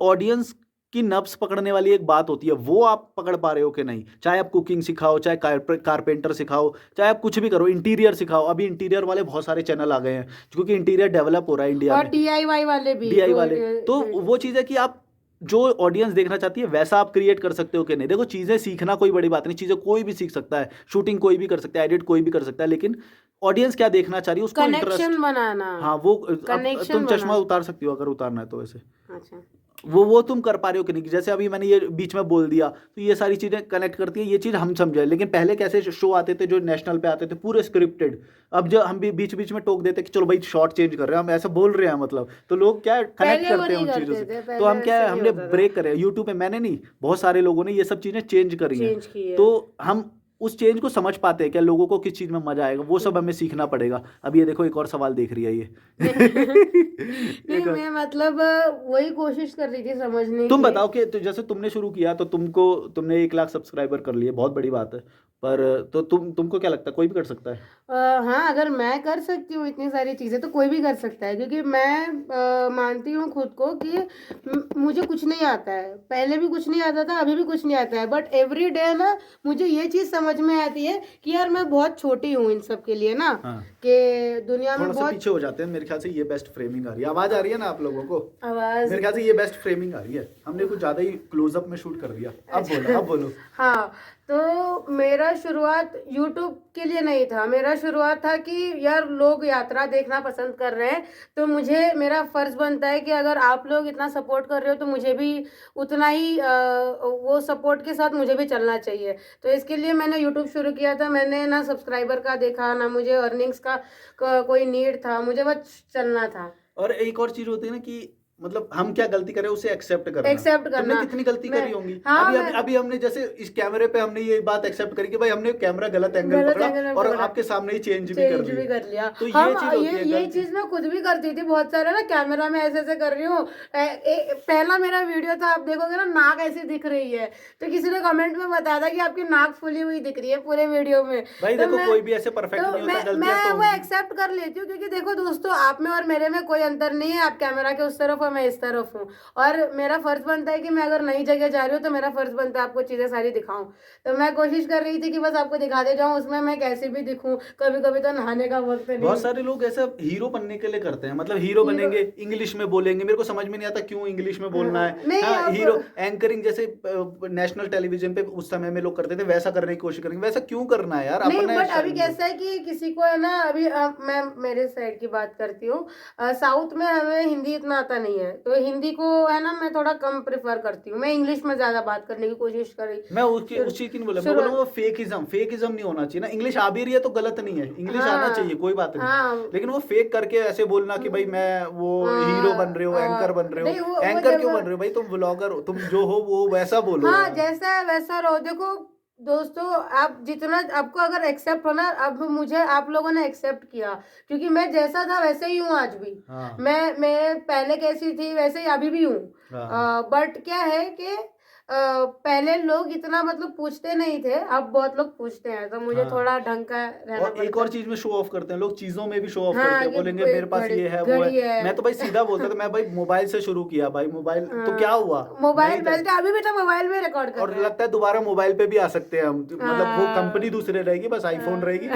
ऑडियंस की नब्स पकड़ने वाली एक बात होती है, वो आप पकड़ पा रहे हो कि नहीं? चाहे आप कुकिंग सिखाओ, चाहे कारपेंटर सिखाओ, चाहे आप कुछ भी करो, इंटीरियर सिखाओ। अभी इंटीरियर वाले बहुत सारे चैनल आ गए हैं, क्योंकि इंटीरियर डेवलप हो रहा है इंडिया और में, डीआईवाई वाले भी डीआई डू इट वाले। तो वो चीज़ है कि आप जो ऑडियंस देखना चाहती है वैसा आप क्रिएट कर सकते हो कि नहीं। देखो चीज़ें सीखना कोई बड़ी बात नहीं, चीज़ें कोई भी सीख सकता है, शूटिंग कोई भी कर सकता है, एडिट कोई भी कर सकता है, लेकिन ऑडियंस क्या देखना चाह रही है, उसको इंटरेस्ट। कनेक्शन बनाना, हाँ वो, अब कनेक्शन तुम चश्मा बना। उतार सकती हो अगर उतारना है तो वैसे, अच्छा वो तुम कर पा रहे हो कि नहीं? जैसे अभी मैंने ये बीच में बोल दिया, तो ये सारी चीज़ें कनेक्ट करती है, ये चीज़ हम समझे। लेकिन पहले कैसे शो आते थे जो नेशनल पे आते थे पूरे स्क्रिप्टेड, अब जो हम भी बीच बीच में टोक देते कि चलो भाई शॉर्ट चेंज कर रहे हैं, हम ऐसा बोल रहे हैं मतलब, तो लोग क्या कनेक्ट पहले वो करते हैं नहीं उन चीज़ों करते से। थे, तो पहले हम क्या वैसे है, नहीं हमने होता था, ब्रेक करे यूट्यूब पे, मैंने नहीं, बहुत सारे लोगों ने ये सब चीज़ें चेंज करी हैं। चेंज की है। तो हम उस चेंज को समझ पाते हैं, क्या लोगों को किस चीज़ में मजा आएगा, वो सब हमें सीखना पड़ेगा। अब ये देखो एक और सवाल देख रही है ये। नहीं एक और, मैं मतलब वही कोशिश कर रही थी समझने तुम की। बताओ कि तो जैसे तुमने शुरू किया तो तुमने 1 लाख सब्सक्राइबर कर लिए, बहुत बड़ी बात है, पर तो तुमको क्या लगता है कोई भी कर सकता है? हाँ अगर मैं कर सकती हूँ इतनी सारी चीज़ें तो कोई भी कर सकता है, क्योंकि मैं मानती हूँ खुद को कि मुझे कुछ नहीं आता है, पहले भी कुछ नहीं आता था, अभी भी कुछ नहीं आता है, बट एवरी डे ना मुझे ये चीज़ समझ में आती है कि यार मैं बहुत छोटी हूँ इन सब के लिए ना, हाँ, कि दुनिया में थोड़ा सा बहुत पीछे हो जाते हैं, मेरे ख्याल से ये बेस्ट फ्रेमिंग आ रही है, आवाज आ रही है ना आप लोगों को? आवाज़। मेरे ख्याल से ये बेस्ट फ्रेमिंग आ रही है, हमने कुछ ज्यादा ही क्लोजअप में शूट कर दिया। अब बोलो। हाँ तो मेरा शुरुआत यूट्यूब के लिए नहीं था, मेरा शुरुआत था कि यार लोग यात्रा देखना पसंद कर रहे हैं, तो मुझे मेरा फ़र्ज़ बनता है कि अगर आप लोग इतना सपोर्ट कर रहे हो तो मुझे भी उतना ही वो सपोर्ट के साथ मुझे भी चलना चाहिए। तो इसके लिए मैंने यूट्यूब शुरू किया था, मैंने ना सब्सक्राइबर का देखा, ना मुझे अर्निंग्स का कोई नीड था, मुझे बस चलना था। और एक और चीज होती है ना कि मतलब हम क्या गलती करें उसे एक्सेप्ट करना। एक्सेप्ट तुमने करना। कितनी गलती मैं करी होंगी। हाँ अभी मैं अभी हमने जैसे इस कैमरे पे हमने ये बात एक्सेप्ट करी कि भाई हमने कैमरा गलत एंगल गलत पकड़ा एंगल में और पकड़ा, आपके सामने ही चेंज भी कर चेंज भी दिए। कर लिया। तो ये हम चीज होती ये है ये गलती। चीज़ मैं खुद भी करती थी बहुत सारे ना, कैमरा में ऐसे कर रही हूँ। पहला मेरा वीडियो था, आप देखोगे ना नाक ऐसी दिख रही है, तो किसी ने कमेंट में बताया था कि आपकी नाक फुली हुई दिख रही है पूरे वीडियो में। भाई तो देखो कोई भी ऐसे परफेक्ट तो नहीं होता, मैं गलतियां तो वो होंगी। एक्सेप्ट कर लेती हूँ, क्योंकि देखो दोस्तों आप में और मेरे में कोई अंतर नहीं है, आप कैमरा के उस तरफ और मैं इस तरफ हूँ, और मेरा फर्ज बनता है कि मैं अगर नई जगह जा रही हूँ तो मेरा फर्ज बनता है आपको चीज़ें सारी दिखाऊं। तो मैं कोशिश कर रही थी कि बस आपको दिखाते जाऊं, उसमें मैं कैसे भी दिखूं, कभी कभी तो नहाने का वक्त नहीं। बहुत सारे लोग ऐसा हीरो बनने के लिए करते हैं, मतलब हीरो हीरो बनेंगे, इंग्लिश में बोलेंगे, मेरे को समझ में नहीं आता क्यों इंग्लिश में बोलना है। नहीं हाँ, अब हीरो एंकरिंग जैसे नेशनल टेलीविजन पे उस समय में लोग करते थे, वैसा करने की कोशिश करेंगे, वैसा क्यों करना है यार नहीं, अपने बट अभी स्टाइल में। कैसा है कि किसी को है ना, अभी मैं मेरे साइड की बात करती हूँ, साउथ में हमें हिंदी इतना आता नहीं है, तो हिंदी को है ना मैं थोड़ा कम प्रेफर करती हूँ, मैं इंग्लिश में ज्यादा बात करने की कोशिश कर रही। मैं उस चीज की नहीं बोला, मैं बोला शुरू वो फेकिज्म नहीं होना चाहिए ना। इंग्लिश आ भी रही है तो गलत नहीं है, इंग्लिश आना चाहिए, कोई बात नहीं, हाँ लेकिन वो फेक करके ऐसे बोलना कि भाई मैं वो हीरो बन रहे हो, एंकर बन रहे नहीं हो। वो एंकर क्यों देखो, बन रहे हो भाई, तुम व्लॉगर हो, तुम जो हो वो वैसा बोलो हाँ यार। जैसा है वैसा रहो। देखो दोस्तों, आप जितना आपको अगर एक्सेप्ट होना, अब मुझे आप लोगों ने एक्सेप्ट किया, क्योंकि मैं जैसा था वैसे ही हूँ आज भी। हाँ मैं पहले कैसी थी वैसे ही अभी भी हूँ। हाँ। बट क्या है कि पहले लोग इतना मतलब पूछते नहीं थे, अब बहुत लोग पूछते हैं, तो मुझे हाँ थोड़ा ढंग का रहना और एक पड़ता और है। चीज में शो ऑफ करते हैं लोग, चीजों में भी शो ऑफ करते हाँ हैं, कि बोलेंगे मेरे पास घड़ी ये है वो घड़ी है। है। मैं तो भाई सीधा बोलता था, मैं भाई मोबाइल से शुरू किया भाई, मोबाइल तो क्या हुआ, मोबाइल नहीं था। पहले अभी भी तो मोबाइल में रिकॉर्ड कर और रहे हैं। लगता है दोबारा मोबाइल पे भी आ सकते हैं हम, मतलब वो कंपनी हाँ, दूसरे रहेगी, बस आईफोन रहेगी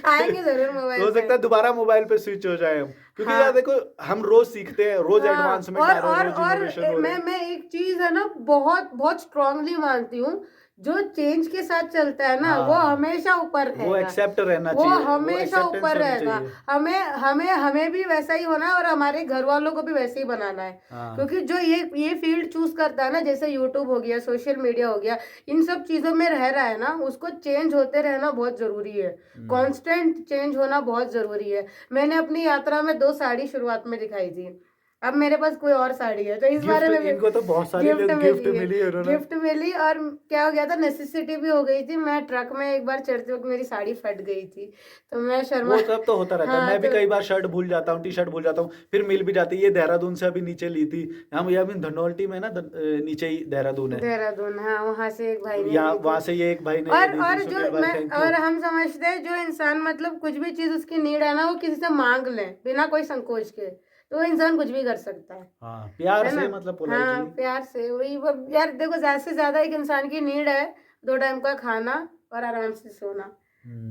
आएंगे जरूर मोबाइल हो पे। सकता है दोबारा मोबाइल पे स्विच हो जाए हम, क्योंकि हाँ यार देखो हम रोज सीखते हैं, रोज हाँ एडवांसमेंट आ रहा है, रोज इनोवेशन हो रहा मैं है। एक चीज है ना बहुत बहुत स्ट्रांगली मानती हूँ, जो चेंज के साथ चलता है ना वो हाँ, हमेशा ऊपर वो रहेगा, एक्सेप्ट रहना वो चाहिए, वो हमेशा एक्सेप्टेंस ऊपर होनी रहेगा। चाहिए। हमें भी वैसा ही होना है और हमारे घर वालों को भी वैसे ही बनाना है। हाँ, क्योंकि जो ये फील्ड चूज करता है ना, जैसे यूट्यूब हो गया, सोशल मीडिया हो गया, इन सब चीजों में रह रहा है ना, उसको चेंज होते रहना बहुत जरूरी है। कांस्टेंट चेंज होना बहुत जरूरी है। मैंने अपनी यात्रा में 2 साड़ी शुरुआत में दिखाई थी, अब मेरे पास कोई और साड़ी है, तो इस गिफ्ट बारे में इनको तो बहुत सारी गिफ्ट गिफ्ट मिली है। मिली है उन्होंने। गिफ्ट मिली और क्या हो गया था, नेसेसिटी भी हो गई थी। मैं ट्रक में एक बार चढ़ते वक्त मेरी साड़ी फट गई थी, तो मैं शर्मा। वो सब तो होता रहता है, हाँ मैं भी तो कई बार शर्ट भूल जाता हूँ, टी शर्ट भूल जाता हूँ, फिर मिल भी जाती है। ये देहरादून से अभी नीचे ली थी, हम ये अभी धनौल्टी में ना, नीचे ही देहरादून है, देहरादून, हाँ वहां से एक भाई ने यहाँ दी थी। वहां से ये एक भाई ने ये दी थी, और जो सुनील भाई, मैं थैंक यू। और हम समझते हैं जो इंसान मतलब कुछ भी चीज उसकी नीड है ना, वो किसी से मांग ले बिना कोई संकोच के, तो वो इंसान कुछ भी कर सकता हाँ, प्यार है ना। से, मतलब हाँ पोलाइटली। प्यार से, वही यार देखो, ज्यादा से ज्यादा एक इंसान की नीड है 2 टाइम का खाना और आराम से सोना,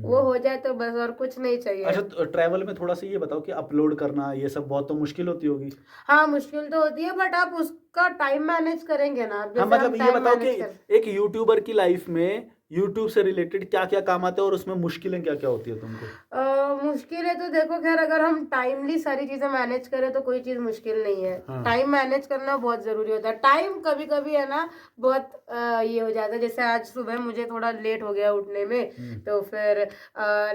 वो हो जाए तो बस, और कुछ नहीं चाहिए। अच्छा, तो ट्रैवल में थोड़ा सा ये बताओ कि अपलोड करना ये सब बहुत तो मुश्किल होती होगी। हाँ मुश्किल तो होती है, बट आप उसका टाइम मैनेज करेंगे ना, हाँ, जैसे हम मतलब ये टाइम बताओ कि मैनेज कर। एक यूट्यूबर की लाइफ में यूट्यूब से रिलेटेड क्या क्या काम आते हैं और उसमें मुश्किलें क्या क्या होती है तुमको। मुश्किल है तो देखो, खैर अगर हम टाइमली सारी चीजें मैनेज करें तो कोई चीज मुश्किल नहीं है। हाँ। टाइम मैनेज करना बहुत जरूरी होता है। टाइम कभी कभी है ना बहुत ये हो जाता है, जैसे आज सुबह मुझे थोड़ा लेट हो गया उठने में, तो फिर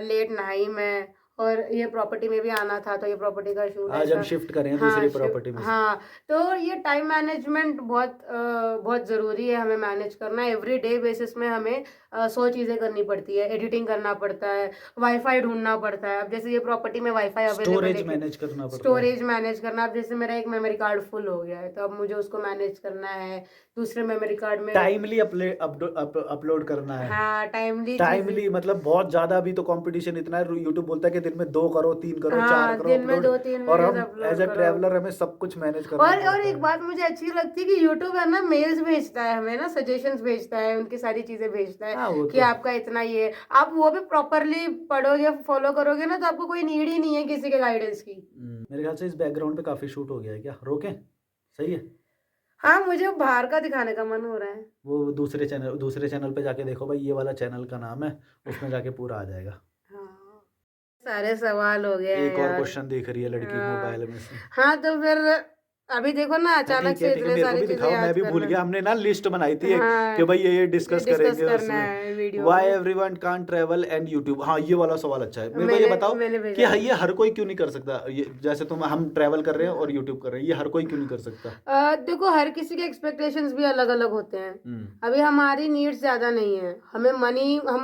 लेट नहाई मैं, और ये प्रॉपर्टी में भी आना था, तो ये प्रॉपर्टी का शूट आज हम ऐसा। शिफ्ट करें हैं हाँ दूसरी प्रॉपर्टी में से। हाँ, तो ये टाइम मैनेजमेंट बहुत ज़रूरी है, हमें मैनेज करना। एवरी डे बेसिस में हमें 100 चीज़ें करनी पड़ती है, एडिटिंग करना पड़ता है, वाईफाई ढूंढना पड़ता है। अब जैसे ये प्रॉपर्टी में वाईफाई अवेलेबल स्टोरेज है, मैनेज करना पड़ता है। स्टोरेज मैनेज करना। अब जैसे मेरा एक मेमोरी कार्ड फुल हो गया है, तो अब मुझे उसको मैनेज करना है, दूसरे मेमोरी कार्ड में। टाइमली अपलोड करना है। हाँ टाइमली टाइमली मतलब बहुत ज्यादा, अभी तो कंपटीशन इतना है, यूट्यूब बोलता है कि दिन में 2 करो, 3 करो, 4 हाँ करो दिन में अपलोड, 2-3 और वीडियोस हम अपलोड एज अ करो। ट्रैवलर हमें सब कुछ मैनेज करना और पड़ता एक है। बात मुझे अच्छी लगती है कि यूट्यूब है ना, मेल्स भेजता है हमें ना, सजेशंस भेजता है, उनकी सारी चीजें भेजता है हाँ, वो कि तो आपका इतना ये, आप वो भी प्रॉपरली पढ़ोगे फॉलो करोगे ना, तो आपको कोई नीड ही नहीं है किसी के गाइडेंस की। मेरे ख्याल से इस बैकग्राउंड पे काफी शूट हो गया है, क्या रोकें? सही है। हाँ मुझे बाहर का दिखाने का मन हो रहा है। वो दूसरे चैनल पे जाके देखो भाई, ये वाला चैनल का नाम है, उसमें जाके पूरा आ जाएगा। हाँ सारे सवाल हो गए हैं एक और यार। क्वेश्चन देख रही है लड़की हाँ मोबाइल में से। हाँ, तो फिर अभी देखो ना, हाँ, अचानक ठीक है से ठीक है, इतने मेरे को सारी भी चीजें दिखाओ, मैं याद भी भूल करना। गया। हमने ना लिस्ट बनाई थी एक, हाँ कि भाई ये डिस्कस डिस्कस करेंगे करना उसमें। है वीडियो वाई में। Everyone can travel and YouTube, हाँ ये वाला सवाल अच्छा है। मेरे को ये बताओ मैंने कि भेजा हाँ, था। ये हर कोई क्यों नहीं कर सकता, ये जैसे हम ट्रेवल कर रहे हैं और यूट्यूब कर रहे हैं, ये हर कोई क्यों नहीं कर सकता। देखो हर किसी के एक्सपेक्टेशंस भी अलग अलग होते हैं। हम्म। अभी हमारी नीड्स ज्यादा नहीं है, हम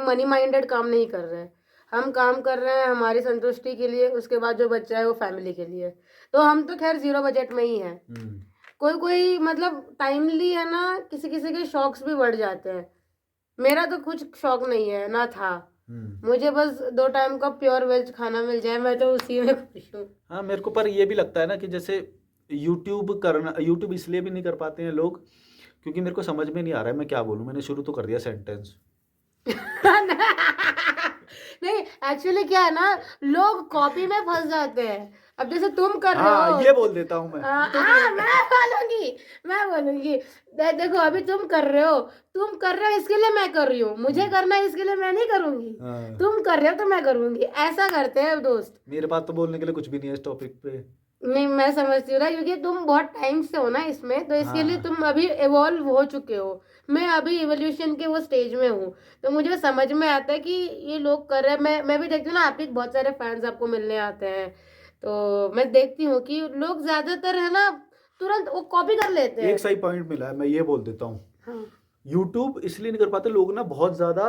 मनी माइंडेड काम नहीं कर रहे हैं। हम काम कर रहे हैं हमारी संतुष्टि के लिए, उसके बाद जो बच्चा है वो फैमिली के लिए। तो हम तो खैर 0 बजट में ही है। कोई कोई मतलब टाइमली है ना, किसी किसी के शौक्स भी बढ़ जाते हैं। मेरा तो कुछ शौक नहीं है ना था, मुझे बस 2 टाइम का प्योर वेज खाना मिल जाए, मैं तो उसी में खुश हूँ। हाँ, मेरे को पर ये भी लगता है ना कि जैसे यूट्यूब इसलिए भी नहीं कर पाते हैं लोग, क्योंकि मेरे को समझ में नहीं आ रहा है मैं क्या बोलूँ। मैंने शुरू तो कर दिया सेंटेंस। नहीं एक्चुअली क्या है ना, लोग कॉपी में फंस जाते हैं। अब जैसे तुम कर रहे हाँ, हो, ये बोल देता हूँ मैं। मैं बोलूंगी देखो अभी तुम कर रहे हो इसके लिए मैं कर रही हूँ, मुझे करना है इसके लिए मैं नहीं करूंगी। हाँ। तुम कर रहे हो तो मैं करूंगी, ऐसा करते हैं दोस्त। मेरे पास तो बोलने के लिए कुछ भी नहीं है इस टॉपिक पे। नहीं मैं समझती हूँ ना, क्योंकि तुम बहुत टाइम से हो ना इसमें, तो इसके लिए हाँ। तुम अभी इवॉल्व हो चुके हो। मैं अभी इवोल्यूशन के वो स्टेज में हूँ, तो मुझे समझ में आता है कि ये लोग कर रहे हैं। मैं भी देखती हूँ ना, आपके बहुत सारे फैंस आपको मिलने आते हैं, तो मैं देखती हूँ कि लोग ज्यादातर है ना तुरंत वो कॉपी कर लेते हैं। एक सही पॉइंट मिला है, मैं ये बोल देता हूँ। हाँ यूट्यूब इसलिए नहीं कर पाते लोग ना, बहुत ज्यादा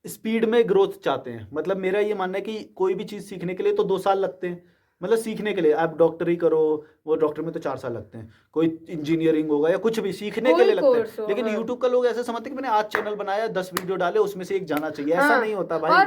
स्पीड में ग्रोथ चाहते हैं। मतलब मेरा ये मानना है कि कोई भी चीज सीखने के लिए तो 2 साल लगते हैं। मतलब सीखने के लिए आप डॉक्टरी करो, वो डॉक्टर में तो 4 साल लगते हैं। कोई इंजीनियरिंग होगा या कुछ भी सीखने के कोई लिए लगता कोर्स है। हो, लेकिन हाँ। यूट्यूब का लोग ऐसे समझते हैं कि मैंने आज चैनल बनाया, 10 वीडियो डाले, उसमें से एक जाना चाहिए। ऐसा हाँ, नहीं होता भाई।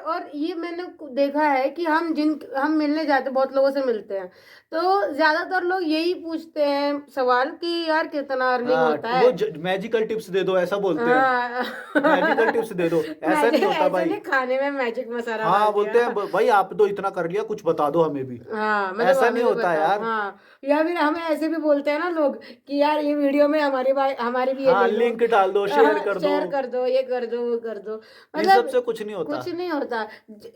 और ये मैंने देखा है कि हम मिलने जाते, बहुत लोगों से मिलते हैं, तो ज्यादातर लोग यही पूछते हैं सवाल कि यार कितना अर्निंग हाँ, होता वो है। मैजिकल टिप्स दे दो, ऐसा बोलते हैं। हाँ मैजिकल टिप्स दे दो, ऐसा नहीं होता ऐसा भाई। नहीं, खाने में मैजिक मसाला हाँ, डाल बोलते दिया। हैं भाई आप तो इतना कर लिया, कुछ बता दो हमें में भी। हाँ मतलब ऐसा हमें नहीं भी होता बताओ। यार। हाँ या फिर हमें ऐसे भी बोलते हैं ना लोग कि यार ये वीडियो में हमारी भी ये हाँ ले लो, लिंक डाल दो, शेयर कर दो, शेयर कर दो, ये कर दो, वो कर दो। इन मतलब सब से कुछ नहीं होता। कुछ नहीं होता।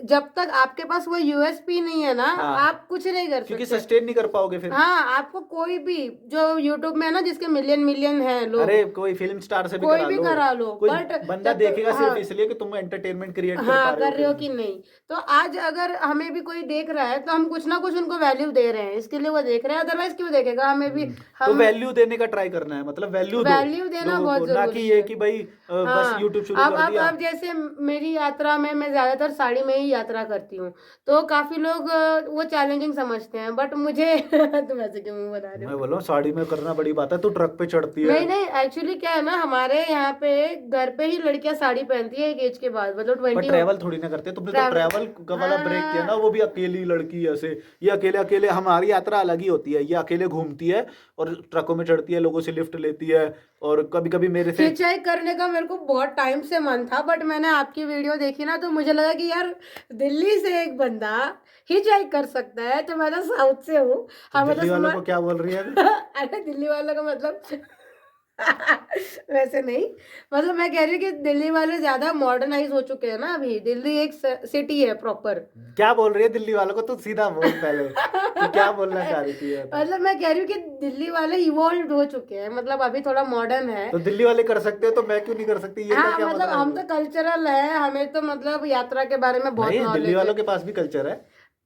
जब तक आपके पास वो यूएसपी नहीं है ना, हाँ आप कुछ नहीं कर क्योंकि सकते। सस्टेन नहीं कर पाओगे फिर। हाँ आपको कोई भी जो यूट्यूब में है ना, जिसके मिलियन मिलियन है लोग, अरे कोई फिल्म स्टार से भी कोई करा भी लो, करा लो, कोई बट बंदा जब देखेगा तक सिर्फ हाँ इसलिए कि तुम एंटरटेनमेंट क्रिएट कर हाँ पा रहे कर हो रहे कि हो नहीं। कि नहीं। तो आज अगर हमें भी कोई देख रहा है तो हम कुछ ना कुछ उनको वैल्यू दे रहे हैं, इसके लिए वो देख रहे हैं, अदरवाइज क्यों देखेगा हमें भी। तो हम वैल्यू देने का ट्राई करना है, मतलब वैल्यू दो वैल्यू देना लोगों बहुत को, ना कि जरूरी ये है। कि भाई बस हाँ यूट्यूब शुरू कर दिया। अब जैसे मेरी यात्रा में मैं ज्यादातर साड़ी में ही यात्रा करती हूँ, तो काफी लोग वो चैलेंजिंग समझते हैं, बट मुझे तुम ऐसे क्यों मुंह बना रहे मैं हो। बोला साड़ी में करना बड़ी बात है, तू ट्रक पे चढ़ती है। नहीं नहीं एक्चुअली क्या है ना, हमारे यहाँ पे घर पे ही लड़कियां साड़ी पहनती है एक एज के बाद, मतलब पर 20 ट्रैवल थोड़ी ना करते, तुमने तो ट्रैवल। ट्रैवल का वाला ब्रेक किया ना, हाँ वो भी अकेली लड़की ऐसे। ये अकेले अकेले, हमारी यात्रा अलग ही होती है, ये अकेले घूमती है और ट्रकों में चढ़ती है, लोगों से लिफ्ट लेती है। और कभी कभी मेरे से हिचहाइक करने का मेरे को बहुत टाइम से मन था, बट मैंने आपकी वीडियो देखी ना, तो मुझे लगा कि यार दिल्ली से एक बंदा हिचहाइक कर सकता है, तो मैं तो साउथ से हूँ, हमें तो दिल्ली वालों को क्या बोल रही है अभी? अरे दिल्ली वालों का मतलब वैसे नहीं, मतलब मैं कह रही हूँ कि दिल्ली वाले ज्यादा मॉडर्नाइज हो चुके हैं ना, अभी दिल्ली एक सिटी है प्रॉपर। क्या बोल रही है दिल्ली वालों को, तू सीधा बोल पहले कि क्या बोलना चाह रही थी ये बता। मतलब मैं कह रही हूँ कि दिल्ली वाले इवॉल्व हो चुके हैं, मतलब अभी थोड़ा मॉडर्न है। तो दिल्ली वाले कर सकते हो तो मैं क्यों नहीं कर सकती, ये हाँ क्या मतलब मतलब हम है? तो कल्चरल है, हमें तो मतलब यात्रा के बारे में बहुत नहीं, दिल्ली नॉलेज है। वालों के पास भी कल्चर है।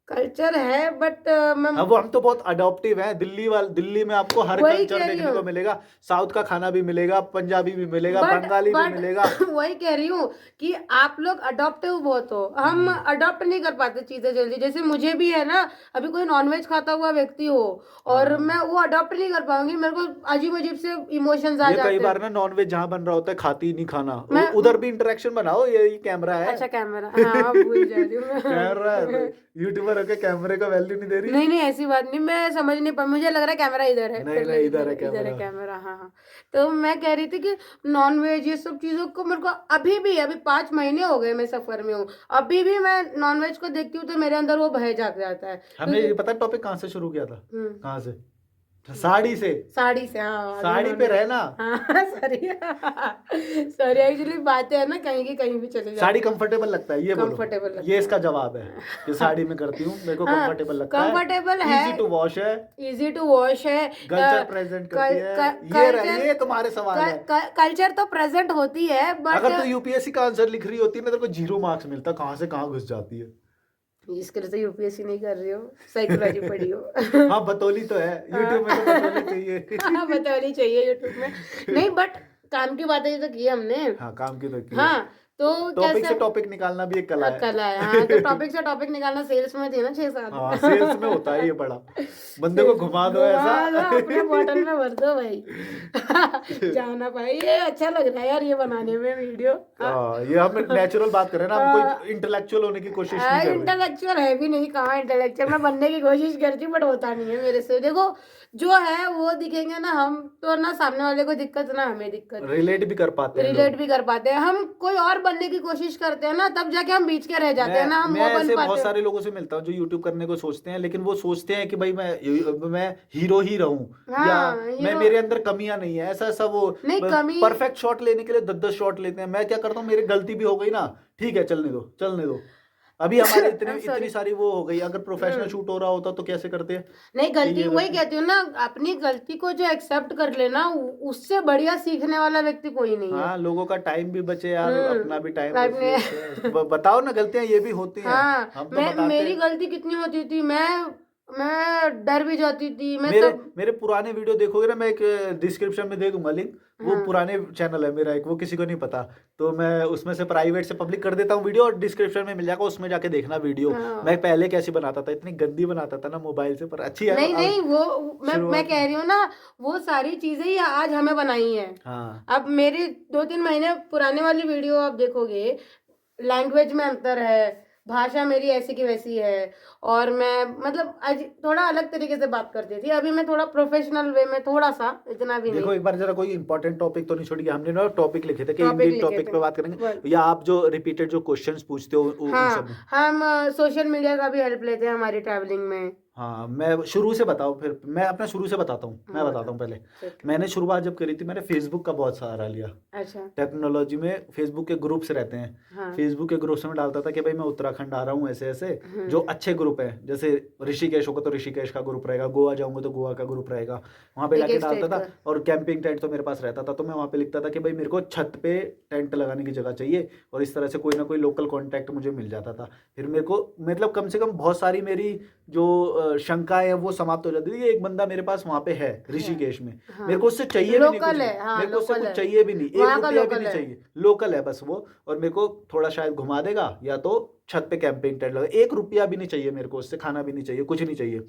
कल्चर है बट मैं अब हम तो बहुत अडॉप्टिव हैं। दिल्ली में आपको हर वही कल्चर कह रही देखने को हूँ। मिलेगा। साउथ का खाना भी मिलेगा, पंजाबी भी मिलेगा, बट बंगाली भी मिलेगा। वही कह रही हूँ कि आप लोग अडॉप्टिव बहुत हो, हम अडॉप्ट नहीं कर पाते चीजें जल्दी। जैसे मुझे भी है ना, अभी कोई नॉनवेज खाता हुआ व्यक्ति हो और हाँ, मैं वो अडॉप्ट नहीं कर पाऊंगी, मेरे को अजीब अजीब से इमोशंस आ ये कई जाते हैं। बार ना नॉनवेज जहाँ बन रहा होता है खाती ही नहीं खाना। मैं उधर भी इंटरेक्शन बनाओ, ये कैमरा है। अच्छा कैमरा, हाँ भूल जा रही हूँ कैमरा है, मैं। यूट्यूबर होके कैमरे का वैल्यू नहीं दे रही। नहीं नहीं ऐसी बात नहीं, मैं समझ नहीं पा, मुझे लग रहा है कैमरा इधर है, नहीं फिर नहीं, इधर है इधर है कैमरा। कैमरा। हाँ हाँ तो मैं कह रही थी कि नॉनवेज ये सब चीजों को मेरे को अभी 5 महीने हो गए मैं सफर में हूँ, अभी भी मैं नॉनवेज को देखती हूँ तो मेरे अंदर वो भय जाग जाता है, हमने क्योंकि ये पता टॉपिक कहाँ से शुरू किया था? हम्म कहाँ से? साड़ी से। साड़ी से। हाँ अभी साड़ी पे नॉनवेज। रहना। हाँ सॉरी सॉरी एक्चुअली बातें है ना, कहीं की कहीं भी चले साड़ी जाती है। कंफर्टेबल लगता है, ये बोलो। कंफर्टेबल लगता ये है। इसका जवाब है कि साड़ी में करती हूँ, मेरे को हाँ कंफर्टेबल लगता है। कंफर्टेबल है, इजी टू वॉश है, इजी टू वॉश है, कल्चर प्रेजेंट करती है। कल्चर ये तुम्हारे सवाल है। कल्चर तो प्रेजेंट होती है बट अगर तू यूपीएससी का आंसर लिख रही होती ना, तेरे को 0 मार्क्स मिलता। कहाँ से कहाँ घुस जाती है। इसके लिए तो यूपीएससी नहीं कर रही हो, साइकोलॉजी पढ़ी हो। हाँ बतौली तो है, यूट्यूब में तो बतौली चाहिए। हाँ बतानी चाहिए यूट्यूब में। नहीं बट काम की बातें तो की हमने। हाँ काम की तो की है। हाँ तो टॉपिक कैसे से टॉपिक निकालना भी एक कला है। कला है। हाँ तो टॉपिक से टॉपिक निकालना सेल्स में थी ना 6 साल। हाँ सेल्स में होता है ये बड़ा। बंदे को घुमा दो ऐसा। अपने बॉटल में भर दो भाई जाना भाई, ये अच्छा लग रहा है यार ये बनाने में वीडियो। हाँ ये हम नेचुरल बात कर रहे हैं ना, हम कोई इंटेलेक्चुअल होने की कोशिश नहीं कर रहे। इंटेलेक्चुअल है भी नहीं, कहाँ इंटेलेक्चुअल मैं बनने की कोशिश करती हूँ बट होता नहीं है मेरे से। देखो जो है वो दिखेंगे ना, हम तो ना सामने वाले को दिक्कत ना हमें दिक्कत, रिलेट भी कर पाते हैं रिलेट लोग। भी कर पाते हैं। हम कोई और बनने की कोशिश करते हैं ना, तब जाके हम बीच के रह जाते हैं ना, हम मैं वो बन ऐसे बहुत पाते हैं। सारे लोगों से मिलता हूँ जो यूट्यूब करने को सोचते हैं, लेकिन वो सोचते हैं कि भाई मैं हीरो ही रहूं, या हाँ मैं हीरो मेरे अंदर कमियां नहीं है, ऐसा ऐसा वो नहीं कमी। परफेक्ट शॉट लेने के लिए 10-10 शॉट लेते हैं। मैं क्या करता हूँ, मेरी गलती भी हो गई ना, ठीक है चलने दो। अभी हमारे इतनी सॉरी। सारी वो हो गई। अगर प्रोफेशनल शूट हो रहा होता तो कैसे करते हैं नहीं कि गलती ये वही गलती। कहती हूँ ना, अपनी गलती को जो एक्सेप्ट कर लेना, उससे बढ़िया सीखने वाला व्यक्ति कोई नहीं है। हाँ लोगों का टाइम भी बचे यार, अपना भी टाइम अपने बताओ ना, गलतियां ये भी होती हैं। हाँ हम तो बताते मेरी हैं। गलती कितनी होती थी, मैं डर भी जाती थी, मैं मेरे सब। मेरे पुराने वीडियो देखोगे ना, मैं एक डिस्क्रिप्शन में दे दूंगा लिंक। वो हाँ पुराने चैनल है मेरा एक, वो किसी को नहीं पता, तो मैं उसमें से प्राइवेट से पब्लिक कर देता हूँ वीडियो, और डिस्क्रिप्शन में मिल जाएगा, उसमें जाके देखना वीडियो। मैं हाँ पहले कैसे बनाता था, इतनी गंदी बनाता था ना मोबाइल से, पर अच्छी है नहीं अब नहीं वो मैं शुरुआत कह में। रही हूँ ना, वो सारी चीजें ही आज हमें बनाई है। हाँ अब मेरी 2-3 महीने पुराने वाली वीडियो आप देखोगे, लैंग्वेज में अंतर है, भाषा मेरी ऐसी की वैसी है, और मैं मतलब थोड़ा अलग तरीके से बात करती थी। अभी मैं थोड़ा प्रोफेशनल वे में, थोड़ा सा, इतना भी देखो नहीं। एक बार जरा कोई इंपॉर्टेंट टॉपिक तो नहीं छोड़िए, हमने ना टॉपिक लिखे थे कि टॉपिक इन लिखे टॉपिक थे पे बात करेंगे, वर्ड। या आप जो रिपीटेड जो क्वेश्चंस पूछते हो उन हाँ, सब में। हम सोशल मीडिया का भी हेल्प लेते हैं हमारी ट्रैवलिंग में। हाँ, मैं शुरू से बताऊँ, फिर मैं अपना शुरू से बताता हूँ, मैं बताता बताओ। हूँ पहले। ठीक है। मैंने शुरुआत जब करी थी, मैंने फेसबुक का बहुत सहारा लिया। अच्छा। टेक्नोलॉजी में फेसबुक के ग्रुप्स रहते हैं, हाँ। फेसबुक के ग्रुप्स में डालता था कि भाई मैं उत्तराखंड आ रहा हूँ ऐसे ऐसे, जो अच्छे ग्रुप है, जैसे ऋषिकेश होगा तो ऋषिकेश का ग्रुप रहेगा, गोवा जाऊंगा तो गोवा का ग्रुप रहेगा, वहाँ पे एक जाके एक डालता स्टेट था। का। और कैंपिंग टेंट तो मेरे पास रहता था, तो मैं वहाँ पे लिखता था कि भाई मेरे को छत पे टेंट लगाने की जगह चाहिए, और इस तरह से कोई ना कोई लोकल कॉन्टैक्ट मुझे मिल जाता था। फिर मेरे को मतलब कम से कम बहुत सारी मेरी जो शंका है वो समाप्त हो जाती थी कि एक बंदा मेरे पास वहाँ पे है ऋषिकेश में, हाँ, मेरे को उससे चाहिए भी नहीं कुछ लोकल भी, है। हाँ, मेरे को उससे लोकल कुछ है, चाहिए भी नहीं, एक वहाँ का रुपया भी लोकल नहीं है। चाहिए, लोकल है बस वो, और मेरे को थोड़ा शायद घुमा देगा, या तो छत पे कैंपिंग टेंट लगा, एक रुपया भी नहीं चाहिए मेरे को उससे, खाना भी नहीं चाहिए, कुछ नहीं चाहिए।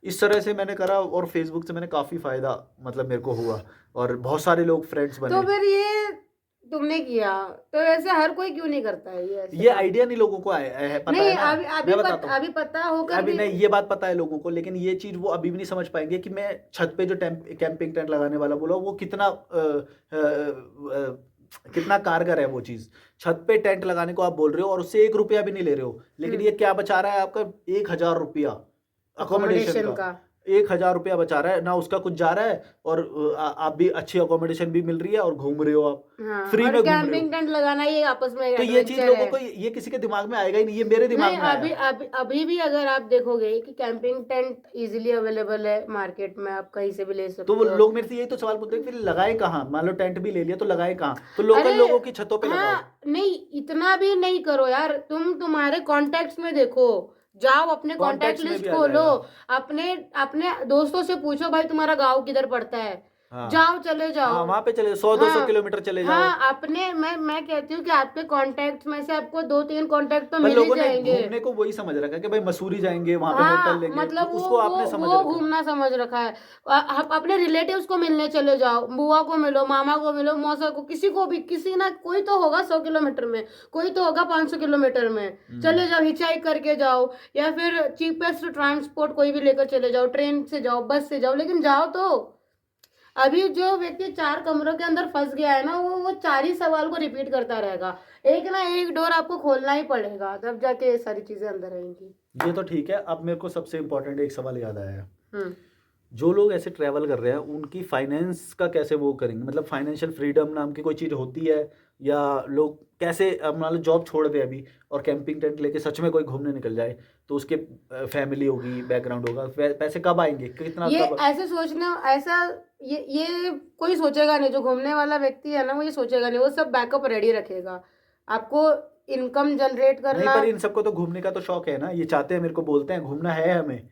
इस तरह से मैंने करा, और फेसबुक से मैंने काफ़ी फ़ायदा मतलब मेरे को हुआ, और बहुत सारे लोग फ्रेंड्स तो बने। फिर ये तुमने किया, तो ऐसे हर कोई क्यों नहीं करता है ये ऐसे ये काम? आइडिया नहीं लोगों को पता नहीं, है ना, मैं बताता हूँ। अभी पता होकर अभी भी। नहीं, ये बात पता है लोगों को, लेकिन ये चीज़ वो अभी भी नहीं समझ पाएंगे कि मैं छत पे जो कैंपिंग टेंट लगाने वाला बोला वो कितना कितना कारगर है वो चीज़। छत पे टेंट लगाने को आप बोल रहे हो और उससे एक रुपया भी नहीं ले रहे हो, लेकिन ये क्या बचा रहा है आपका, 1,000 रुपया अकोमोडेशन अकोमोडेशन का। का। 1,000 रुपया बचा रहा है ना, उसका कुछ जा रहा है, और आप भी अच्छी अकोमोडेशन भी मिल रही है, और घूम रहे हो आप, हाँ, फ्री और में घूम रहे हो। कैंपिंग टेंट लगाना ये आपस में एक तो ये चीज़ एडवेंचर लोगों है। को, ये किसी के दिमाग में आएगा ही नहीं, ये मेरे नहीं, दिमाग में आया। अभी भी अगर आप देखोगे कि कैंपिंग टेंट इजीली अवेलेबल है मार्केट में, आप कहीं से भी ले तो सकते वो हो। लोग मेरे से यही तो सवाल पूछते हैं कि फिर लगाए कहाँ, मान लो टेंट भी ले लिया तो लगाए कहाँ, तो लोकल अरे लोगों की छतों पे लगाओ। हाँ, नहीं इतना भी नहीं करो यार, तुम्हारे कॉन्टेक्ट्स में देखो, जाओ अपने कॉन्टेक्ट कॉन्टैक्ट्स में भी लिस्ट आ खोलो, जाएगा। अपने अपने दोस्तों से पूछो भाई तुम्हारा गांव किधर पड़ता है, हाँ, जाओ चले जाओ। हाँ, वहाँ पे चले 100-200 हाँ, किलोमीटर चले जाओ। हाँ, अपने मैं कहती हूँ कि आपके कॉन्टेक्ट्स में से आपको 2-3 कॉन्टेक्ट तो पर मिल ही लोगों ने जाएंगे। घूमने को वही समझ रखा है कि भाई मसूरी जाएंगे, वहाँ पे होटल हाँ, लेंगे, मतलब उसको आपने समझ वो रखा है। घूमना समझ रखा है। आप अपने रिलेटिव्स को मिलने चले जाओ, बुआ को मिलो, मामा को मिलो, मौसा को, किसी को भी, किसी ना कोई तो होगा 100 किलोमीटर में, कोई तो होगा 500 किलोमीटर में, चले जाओ, हिचाइक करके जाओ, या फिर चीपेस्ट ट्रांसपोर्ट कोई भी लेकर चले जाओ, ट्रेन से जाओ, बस से जाओ, लेकिन जाओ तो। अभी जो व्यक्ति 4 कमरों के अंदर फंस गया है ना, वो 4 ही सवाल को रिपीट करता रहेगा, एक ना एक डोर आपको खोलना ही पड़ेगा, तब जाके ये सारी चीजें अंदर आएंगी। ये तो ठीक है, अब मेरे को सबसे इम्पोर्टेंट एक सवाल याद आया। हम्म। जो लोग ऐसे ट्रैवल कर रहे हैं उनकी फाइनेंस का कैसे वो करेंगे, मतलब फाइनेंशियल फ्रीडम नाम की कोई चीज़ होती है, या लोग कैसे, अब मान लो जॉब छोड़ दे अभी और कैंपिंग टेंट लेके सच में कोई घूमने निकल जाए, तो उसके फैमिली होगी, बैकग्राउंड होगा, पैसे कब आएंगे, कितना ये कब। ऐसे सोचना, ऐसा ये कोई सोचेगा नहीं, जो घूमने वाला व्यक्ति है ना वो ये सोचेगा नहीं, वो सब बैकअप रेडी रखेगा, आपको इनकम जनरेट नहीं, करना। पर इन सबको तो घूमने का तो शौक है ना, ये चाहते हैं, मेरे को बोलते हैं घूमना है हमें,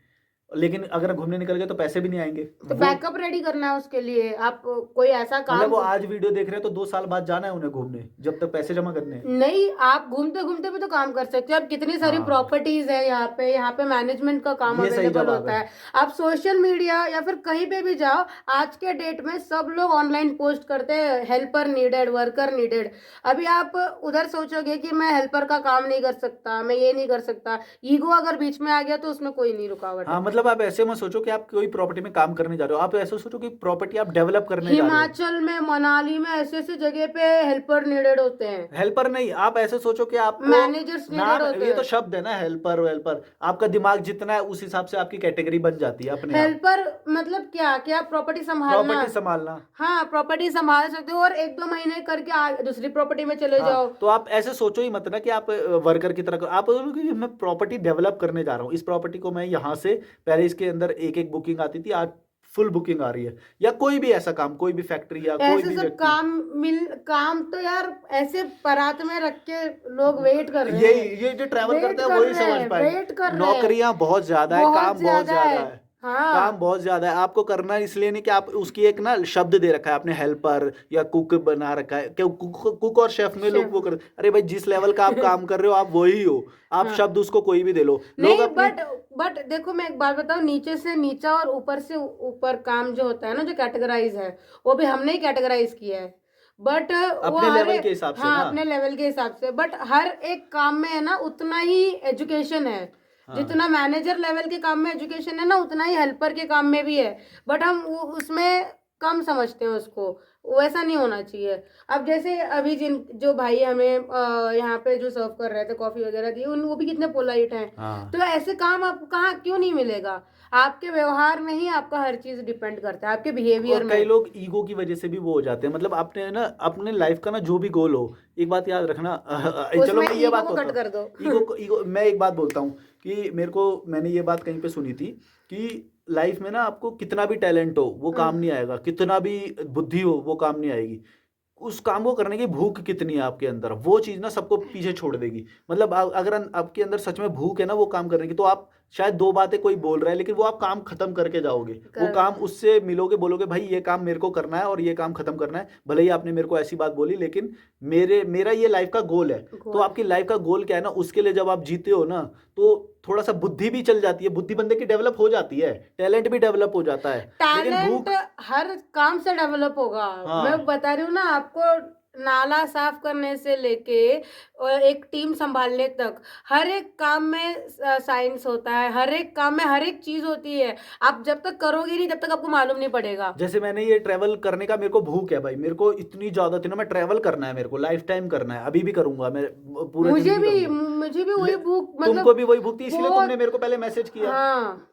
लेकिन अगर घूमने निकल गए तो पैसे भी नहीं आएंगे तो वो। बैकअप रेडी करना है उसके लिए, आप कोई ऐसा मतलब काम वो आज वीडियो देख रहे हैं तो 2 साल बाद जाना है उन्हें घूमने, जब तक पैसे जमा करने हैं। नहीं, आप घूमते घूमते भी तो काम कर सकते हो, अब कितनी सारी हाँ, प्रॉपर्टीज है यहाँ पे मैनेजमेंट का काम ये सही अवेलेबल जवाब होता है। है। आप सोशल मीडिया या फिर कहीं पे भी जाओ, आज के डेट में सब लोग ऑनलाइन पोस्ट करते हैं, हेल्पर नीडेड, वर्कर नीडेड। अभी आप उधर सोचोगे कि मैं हेल्पर का काम नहीं कर सकता, मैं ये नहीं कर सकता, ईगो अगर बीच में आ गया तो उसमें कोई नहीं रुकावट हाँ, है। मतलब आप ऐसे मत सोचो कि आप कोई प्रॉपर्टी में काम करने जा रहे हो, आप ऐसे सोचो कि प्रॉपर्टी आप डेवलप करने जा रहे हो। हिमाचल में, मनाली में ऐसे ऐसे जगह पे हेल्पर नीडेड होते हैं, हेल्पर नहीं, आप ऐसे सोचो कि आपको मैनेजर्स नीडेड नाम, होते ये तो हैं। शब्द है ना, हेल्पर वेल्पर, आपका दिमाग जितना है उस हिसाब से आपकी कैटेगरी बन जाती है अपने आप। हेल्पर मतलब क्या क्या प्रॉपर्टी संभालना। प्रॉपर्टी संभालना। हाँ, प्रॉपर्टी संभाल सकते हो, और 1-2 महीने करके दूसरी प्रॉपर्टी में चले हाँ, जाओ। तो आप ऐसे सोचो ही मत ना कि आप वर्कर की तरह आप सोचो कि मैं प्रॉपर्टी डेवलप करने जा रहा हूँ, इस प्रॉपर्टी को मैं यहाँ से, पहले इसके अंदर एक एक बुकिंग आती थी, आज फुल बुकिंग आ रही है, या कोई भी ऐसा काम, कोई भी फैक्ट्री या कोई ऐसे भी सब व्यक्ति। काम तो यार ऐसे परात में रख के लोग वेट कर रहे हैं, ये जो ट्रैवल वेट करते हैं कर वही रहे समझ हैं, पाएंगे। वेट कर रहे हैं। नौकरियां बहुत ज्यादा है, बहुत काम बहुत ज्यादा ज्यादा है। है, हाँ, काम बहुत ज्यादा है, आपको करना इसलिए नहीं कि आप उसकी एक ना शब्द दे रखा है आपने, हेल्पर या कुक बना रखा है, क्या कुक और शेफ में लोग वो कर, अरे भाई जिस लेवल का आप काम कर रहे हो आप वही हो, आप हाँ। शब्द उसको कोई भी दे लो, लोग नहीं, अपनी। बट देखो मैं एक बात बताऊं, नीचे से नीचा और ऊपर से ऊपर काम जो होता है ना, जो कैटेगराइज है, वो भी हमने ही कैटेगराइज किया है। बट वो अपने हर लेवल के हिसाब से हाँ ना। अपने लेवल के हिसाब से, बट हर एक काम में है ना उतना ही एजुकेशन है। हाँ जितना मैनेजर लेवल के काम में एजुकेशन है ना, उतना ही हेल्पर के काम में भी है, बट हम उसमें कम समझते हैं उसको। वैसा नहीं होना चाहिए। अब जैसे अभी जो भाई हमें यहाँ पे जो सर्व कर रहे थे, कॉफी वगैरह दी, उन वो भी कितने पोलाइट हैं। हाँ तो ऐसे काम आपको कहाँ क्यों नहीं मिलेगा? आपके व्यवहार में ही आपका हर चीज डिपेंड करता है, आपके बिहेवियर और कई में। लोग ईगो की वजह से भी वो हो जाते हैं। मतलब आपने ना अपने लाइफ का ना जो भी गोल हो, एक बात याद रखना। चलो उसमें मैं ये ईगो बात को बोलता कट हूँ, कर दो। ईगो मैं एक बात बोलता हूँ कि मैंने ये बात कहीं पे सुनी थी कि लाइफ में ना आपको कितना भी टैलेंट हो वो काम नहीं आएगा, कितना भी बुद्धि हो वो काम नहीं आएगी। उस काम को करने की भूख कितनी है आपके अंदर, वो चीज़ ना सबको पीछे छोड़ देगी। मतलब अगर आपके अंदर सच में भूख है ना वो काम करने की, तो आप शायद दो बातें कोई बोल रहा है लेकिन वो आप काम खत्म करके जाओगे। वो कर काम उससे मिलोगे, बोलोगे भाई ये काम मेरे को करना है और ये काम खत्म करना है। भले ही आपने मेरे को ऐसी बात बोली, लेकिन मेरा ये लाइफ का गोल है। तो गोल आपकी लाइफ का गोल क्या है ना, उसके लिए जब आप जीते हो ना, तो थोड़ा सा बुद्धि भी चल जाती है, बुद्धि बंदे की डेवलप हो जाती है, टैलेंट भी डेवलप हो जाता है। लेकिन टैलेंट भूख, हर काम से डेवलप होगा। मैं हाँ बता रही हूँ ना आपको, नाला साफ करने से लेके और एक टीम संभालने तक, हर एक काम में साइंस होता है, हर एक काम में हर एक चीज होती है। आप जब तक करोगे नहीं तब तक आपको मालूम नहीं पड़ेगा। जैसे मैंने ये ट्रैवल करने का मेरे को भूख है भाई, मेरे को इतनी ज्यादा थी ना, मैं ट्रैवल करना है, मेरे को लाइफ टाइम करना है, अभी भी करूंगा मैं, पूरे मुझे जिंदगी भी करूंगा। मुझे भी ले, वही भूख, तुमको मतलब भी वही भूख थी, इसीलिए तुमने बहुत। मेरे को पहले मैसेज किया। हाँ,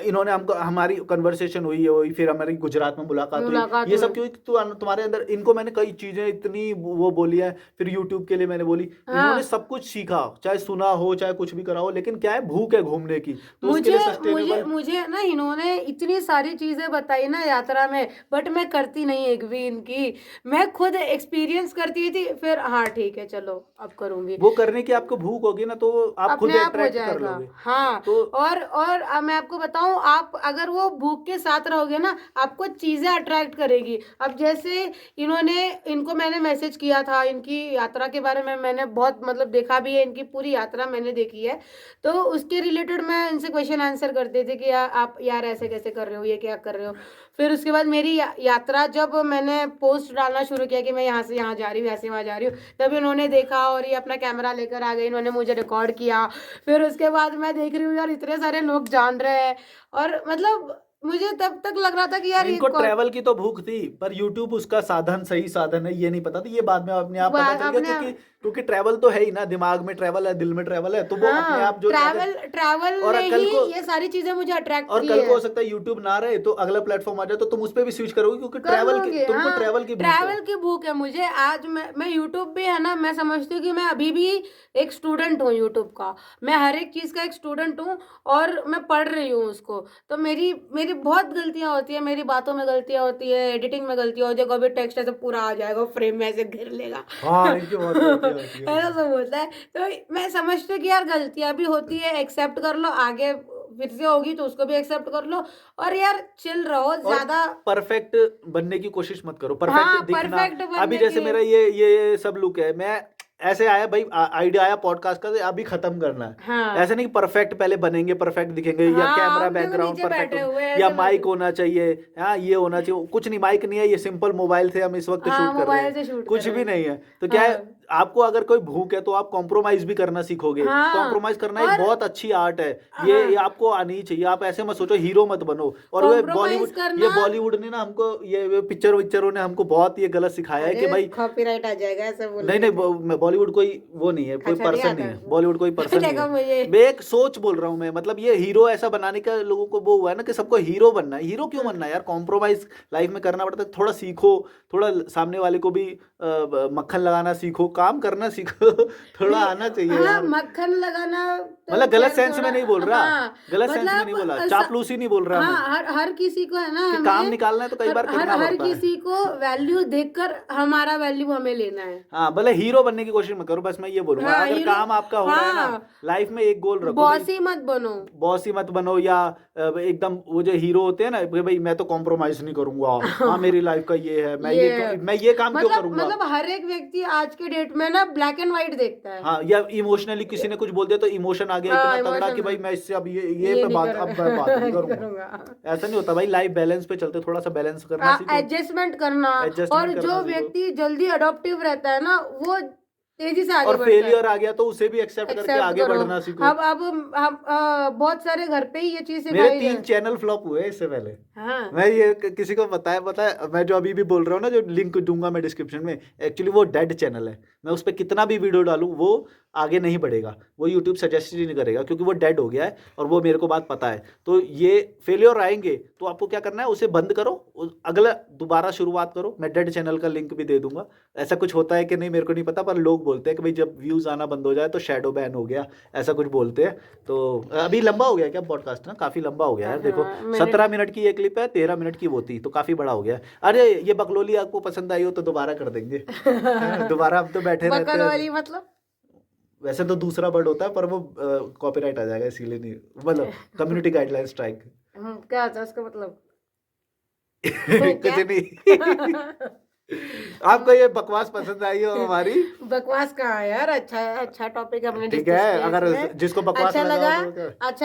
इन्होंने हमको, हमारी कन्वर्सेशन हुई, फिर हमारी गुजरात में मुलाकात हुई। मुलाकात ये हुई। सब क्यों? तुम्हारे अंदर, इनको मैंने कई चीजें इतनी वो बोली है, फिर यूट्यूब के लिए मैंने बोली। इन्होंने हाँ, सब कुछ सीखा, चाहे सुना हो चाहे कुछ भी करा हो, लेकिन क्या है, भूख है घूमने की, तो उसके मुझे लिए मुझे सस्टेनेबल। मुझे ना इन्होंने इतनी सारी चीजें बताई ना यात्रा में, बट मैं करती नहीं एक भी इनकी। मैं खुद एक्सपीरियंस करती थी, फिर हाँ ठीक है चलो अब करूंगी। वो करने की आपको भूख होगी ना, तो आप खुद अपने आप हो अट्रैक्ट कर जाएगा। लोगे। हाँ। तो और अब मैं आपको बताऊं, आप अगर वो भूख के साथ रहोगे ना, आपको चीजें अट्रैक्ट करेगी। अब जैसे इनको मैंने मैसेज किया था, इनकी यात्रा के बारे में मैंने बहुत मतलब देखा भी है, इनकी पूरी यात्रा मैंने देखी है। तो उसके रिलेटेड मैं इनसे क्वेश्चन आंसर करते थे कि आप यार ऐसे कैसे कर रहे हो, ये क्या कर रहे हो। फिर उसके बाद मेरी यात्रा जब मैंने पोस्ट डालना शुरू किया कि मैं यहाँ से यहाँ जा रही हूँ, ऐसे वहाँ जा रही हूँ, तब इन्होंने देखा और ये अपना कैमरा लेकर आ गए, इन्होंने मुझे रिकॉर्ड किया। फिर उसके बाद मैं देख रही हूँ यार इतने सारे लोग जान रहे हैं, और मतलब मुझे तब तक लग रहा था कि यार ये इनको ट्रैवल की तो भूख थी, पर यूट्यूब उसका साधन, सही साधन है ये नहीं पता था। ये बाद में अपने आप पता चल गया, अपने क्योंकि ट्रैवल तो है ही ना, दिमाग में ट्रैवल है, दिल में ट्रैवल है, तो वो अपने हाँ, आप जो अगर, ट्रैवल और ने कल ही को, ये सारी चीजें मुझे अट्रैक्ट और की कल को है। हो सकता है यूट्यूब ना रहे तो अगला प्लेटफॉर्म आ जाए, तो तुम उस पर भी स्विच करोगे, क्योंकि कर लोगे, तुमको हाँ। ट्रैवल की भूख है। ट्रैवल की भूख है मुझे। आज मैं यूट्यूब भी है ना, मैं समझती हूँ कि मैं अभी भी एक स्टूडेंट हूँ यूट्यूब का। मैं हर एक चीज का एक स्टूडेंट हूँ, और मैं पढ़ रही हूँ उसको। तो मेरी मेरी बहुत गलतियां होती है, मेरी बातों में गलतियां होती है, एडिटिंग में गलतियां होती है, कभी टेक्स्ट ऐसे पूरा आ जाएगा, फ्रेम में ऐसे घिर लेगा। हाँ इनकी बहुत ऐसा सब होता है। तो मैं समझती हूँ कि यार गलतियां भी होती है, एक्सेप्ट कर लो, आगे फिर से होगी तो उसको भी एक्सेप्ट कर लो, और यार चिल रहो और ज्यादा। परफेक्ट बनने की कोशिश मत करो, परफेक्ट हाँ, दिखना। परफेक्ट अभी बनने जैसे की। मेरा ये सब लुक है, मैं ऐसे आया भाई, आइडिया आया पॉडकास्ट का, तो अभी खत्म करना है। हाँ, ऐसे नहीं परफेक्ट पहले बनेंगे, परफेक्ट दिखेंगे, या हाँ, कैमरा हम देखो बैकग्राउंड नीचे परफेक्ट बैठे होना, हुए हैं या ऐसे माइक बैठे। होना चाहिए, हाँ ये होना चाहिए। कुछ नहीं, माइक नहीं है, ये सिंपल मोबाइल से हम इस वक्त हाँ, शूट कर रहे मोबाइल हैं, से शूट कर कुछ रहे भी हैं। नहीं है। तो क्या है, हाँ, आपको अगर कोई भूख है तो आप कॉम्प्रोमाइज भी करना सीखोगे। हाँ, कॉम्प्रोमाइज करना एक और बहुत अच्छी आर्ट है। ये हाँ, आपको आनी ही चाहिए। आप ऐसे मत सोचो हीरो मत बनो। और वो कॉम्प्रोमाइज ये करना। बॉलीवुड ने ना हमको, ये पिक्चर विक्चरों ने हमको बहुत ये गलत सिखाया है अरे कि भाई, कॉपीराइट आ जाएगा ऐसे नहीं बोलोगे नहीं, तो। बॉलीवुड कोई वो नहीं है, कोई अच्छा, नहीं पर्सन आता नहीं है, आपको? बॉलीवुड कोई पर्सन नहीं देखो है। मुझे। मैं एक सोच बोल रहा हूँ मैं, मतलब ये हीरो ऐसा बनाने का लोगों को वो हुआ है ना कि सबको हीरो बनना है। हीरो क्यों बनना है यार? कॉम्प्रोमाइज लाइफ में करना पड़ता है। थोड़ा सीखो, थोड़ा सामने वाले को भी मक्खन लगाना सीखो, काम करना सीखो। थोड़ा नहीं, आना चाहिए हाँ, यार। मक्खन लगाना तो मतलब गलत खैर सेंस में थोड़ा। नहीं बोल रहा, हाँ, गलत सेंस में नहीं मतलब बोला, चापलूसी नहीं बोल रहा मैं, हाँ, हर हर किसी को है ना, कि काम हमें निकालना है तो कई हर बार हर करना हर पड़ता है। किसी को वैल्यू देखकर हमारा वैल्यू हमें लेना है। हाँ, भले हीरो बनने की कोशिश मत करो, बस मैं ये बोलूंगा, हाँ, अगर हीरो। काम आपका हो रहा है ना, हाँ, लाइफ में एक गोल रखो भाई। बॉसी मत बनो। बॉस ही मत बनो, या एकदम वो जो हीरो होते हैं ना कि भाई मैं तो कॉम्प्रोमाइज नहीं करूंगा, हाँ मेरी लाइफ का ये है, मैं ये काम क्यों करूंगा। मतलब हर एक व्यक्ति आज के डेट में ना ब्लैक एंड व्हाइट देखता है। हाँ, या इमोशनली किसी ने कुछ बोल दिया तो इमोशन आ गया इतना तगड़ा कि भाई मैं इससे अब ये पे बात नहीं करूंगा। ऐसा नहीं होता भाई, लाइफ बैलेंस पे चलते, थोड़ा सा बैलेंस करना सीखो, एडजस्टमेंट करना। और जो व्यक्ति जल्दी अडॉप्टिव रहता है ना वो तेजी से आगे और बढ़ता फेलियर आ गया तो उसे भी एक्सेप्ट करके आगे बढ़ना सीखो। अब बहुत सारे घर पे ही ये चीज मेरे 3 चैनल फ्लॉप हुए इससे पहले। हाँ। मैं ये किसी को बताया मैं जो अभी भी बोल रहा हूँ ना, जो लिंक दूंगा मैं डिस्क्रिप्शन में, एक्चुअली वो डेड चैनल है। मैं उस पर कितना भी वीडियो डालूं वो आगे नहीं बढ़ेगा, वो यूट्यूब सजेस्ट ही नहीं करेगा क्योंकि वो डेड हो गया है और वो मेरे को बात पता है। तो ये फेलियर आएंगे तो आपको क्या करना है, उसे बंद करो, अगला दोबारा शुरुआत करो। मैं डेड चैनल का लिंक भी दे दूंगा। ऐसा कुछ होता है कि नहीं मेरे को नहीं पता, पर लोग बोलते हैं कि भाई जब व्यूज आना बंद हो जाए तो शैडो बैन हो गया, ऐसा कुछ बोलते हैं। तो अभी लंबा हो गया क्या पॉडकास्ट ना, काफी लंबा हो गया है। देखो 17 मिनट की ये क्लिप है, 13 मिनट की वो थी, तो काफी बड़ा हो गया। अरे ये बकलोली आपको पसंद आई हो तो दोबारा कर देंगे। दोबारा हम तो बैठे रहते हैं। मतलब वैसे तो दूसरा वर्ड होता है पर वो कॉपीराइट आ जाएगा, इसीलिए नहीं, मतलब कम्युनिटी गाइडलाइन स्ट्राइक। क्या होता है उसका मतलब? कुछ नहीं। आपको ये बकवास पसंद आई हो हमारी? बकवास कहाँ है यार, अच्छा टॉपिक हमने ठीक है, अगर जिसको बकवास अच्छा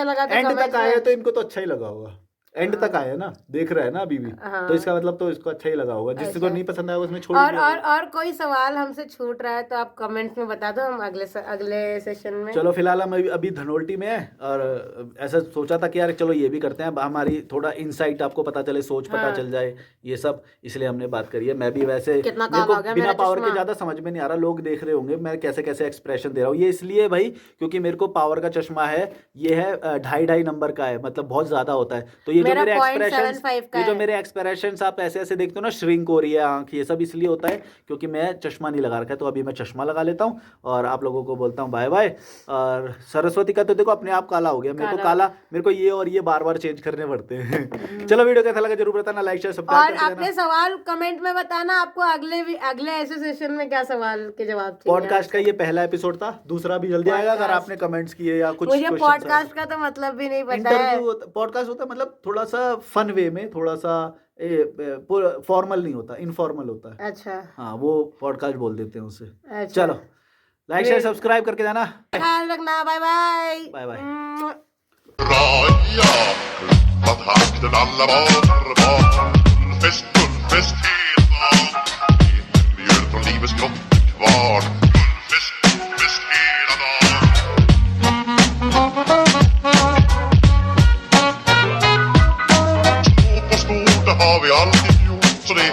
लगा तो एंड तक आए तो इनको तो अच्छा ही लगा होगा। एंड तक आए ना, देख रहा है ना अभी भी, तो इसका मतलब तो इसको अच्छा ही लगा होगा। जिसको नहीं पसंद आया उसमें छोड़ दिया। और कोई सवाल हमसे छूट रहा है तो आप कमेंट्स में बता दो, हम अगले सेशन में। चलो फिलहाल हम अभी धनोल्टी में है और ऐसा सोचा था कि यार चलो ये भी करते हैं, हमारी थोड़ा इनसाइट आपको पता चले, सोच पता चल जाए, ये सब इसलिए हमने बात करी है। मैं भी वैसे बिना पावर के ज्यादा समझ में नहीं आ रहा, लोग देख रहे होंगे मैं कैसे कैसे एक्सप्रेशन दे रहा हूँ। ये इसलिए भाई क्योंकि मेरे को पावर का चश्मा है, ये है 2.5 नंबर का है, मतलब बहुत ज्यादा होता है। तो ये जो मेरे एक्सप्रेशंस आप ऐसे ऐसे देखते हो ना, श्रिंक हो रही है आंख, ये सब इसलिए होता है क्योंकि मैं चश्मा नहीं लगा रखा है। तो अभी मैं चश्मा लगा लेता हूँ और आप लोगों को बोलता हूँ बाय बाय। और सरस्वती का तो देखो अपने आप काला हो गया, मेरे को ये और ये बार बार चेंज करने पड़ते हैं। चलो वीडियो कैसा लगा जरूर बताना, लाइक शेयर सब्सक्राइब और अपने सवाल कमेंट में बताना, आपको अगले ऐसे सेशन में क्या सवाल के जवाब चाहिए। पॉडकास्ट का ये पहला एपिसोड था, दूसरा भी जल्दी आएगा। अगर आपने कमेंट्स किए या कुछ, मुझे पॉडकास्ट का तो मतलब भी नहीं पता है। पॉडकास्ट होता है मतलब थोड़ा सा फन वे में, थोड़ा सा फॉर्मल नहीं होता, इनफॉर्मल होता है। अच्छा, हाँ वो पॉडकास्ट बोल देते हैं उसे। अच्छा। चलो लाइक शेयर सब्सक्राइब करके जाना, ख्याल रखना, bye bye bye bye. Har vi alltid gjort så det är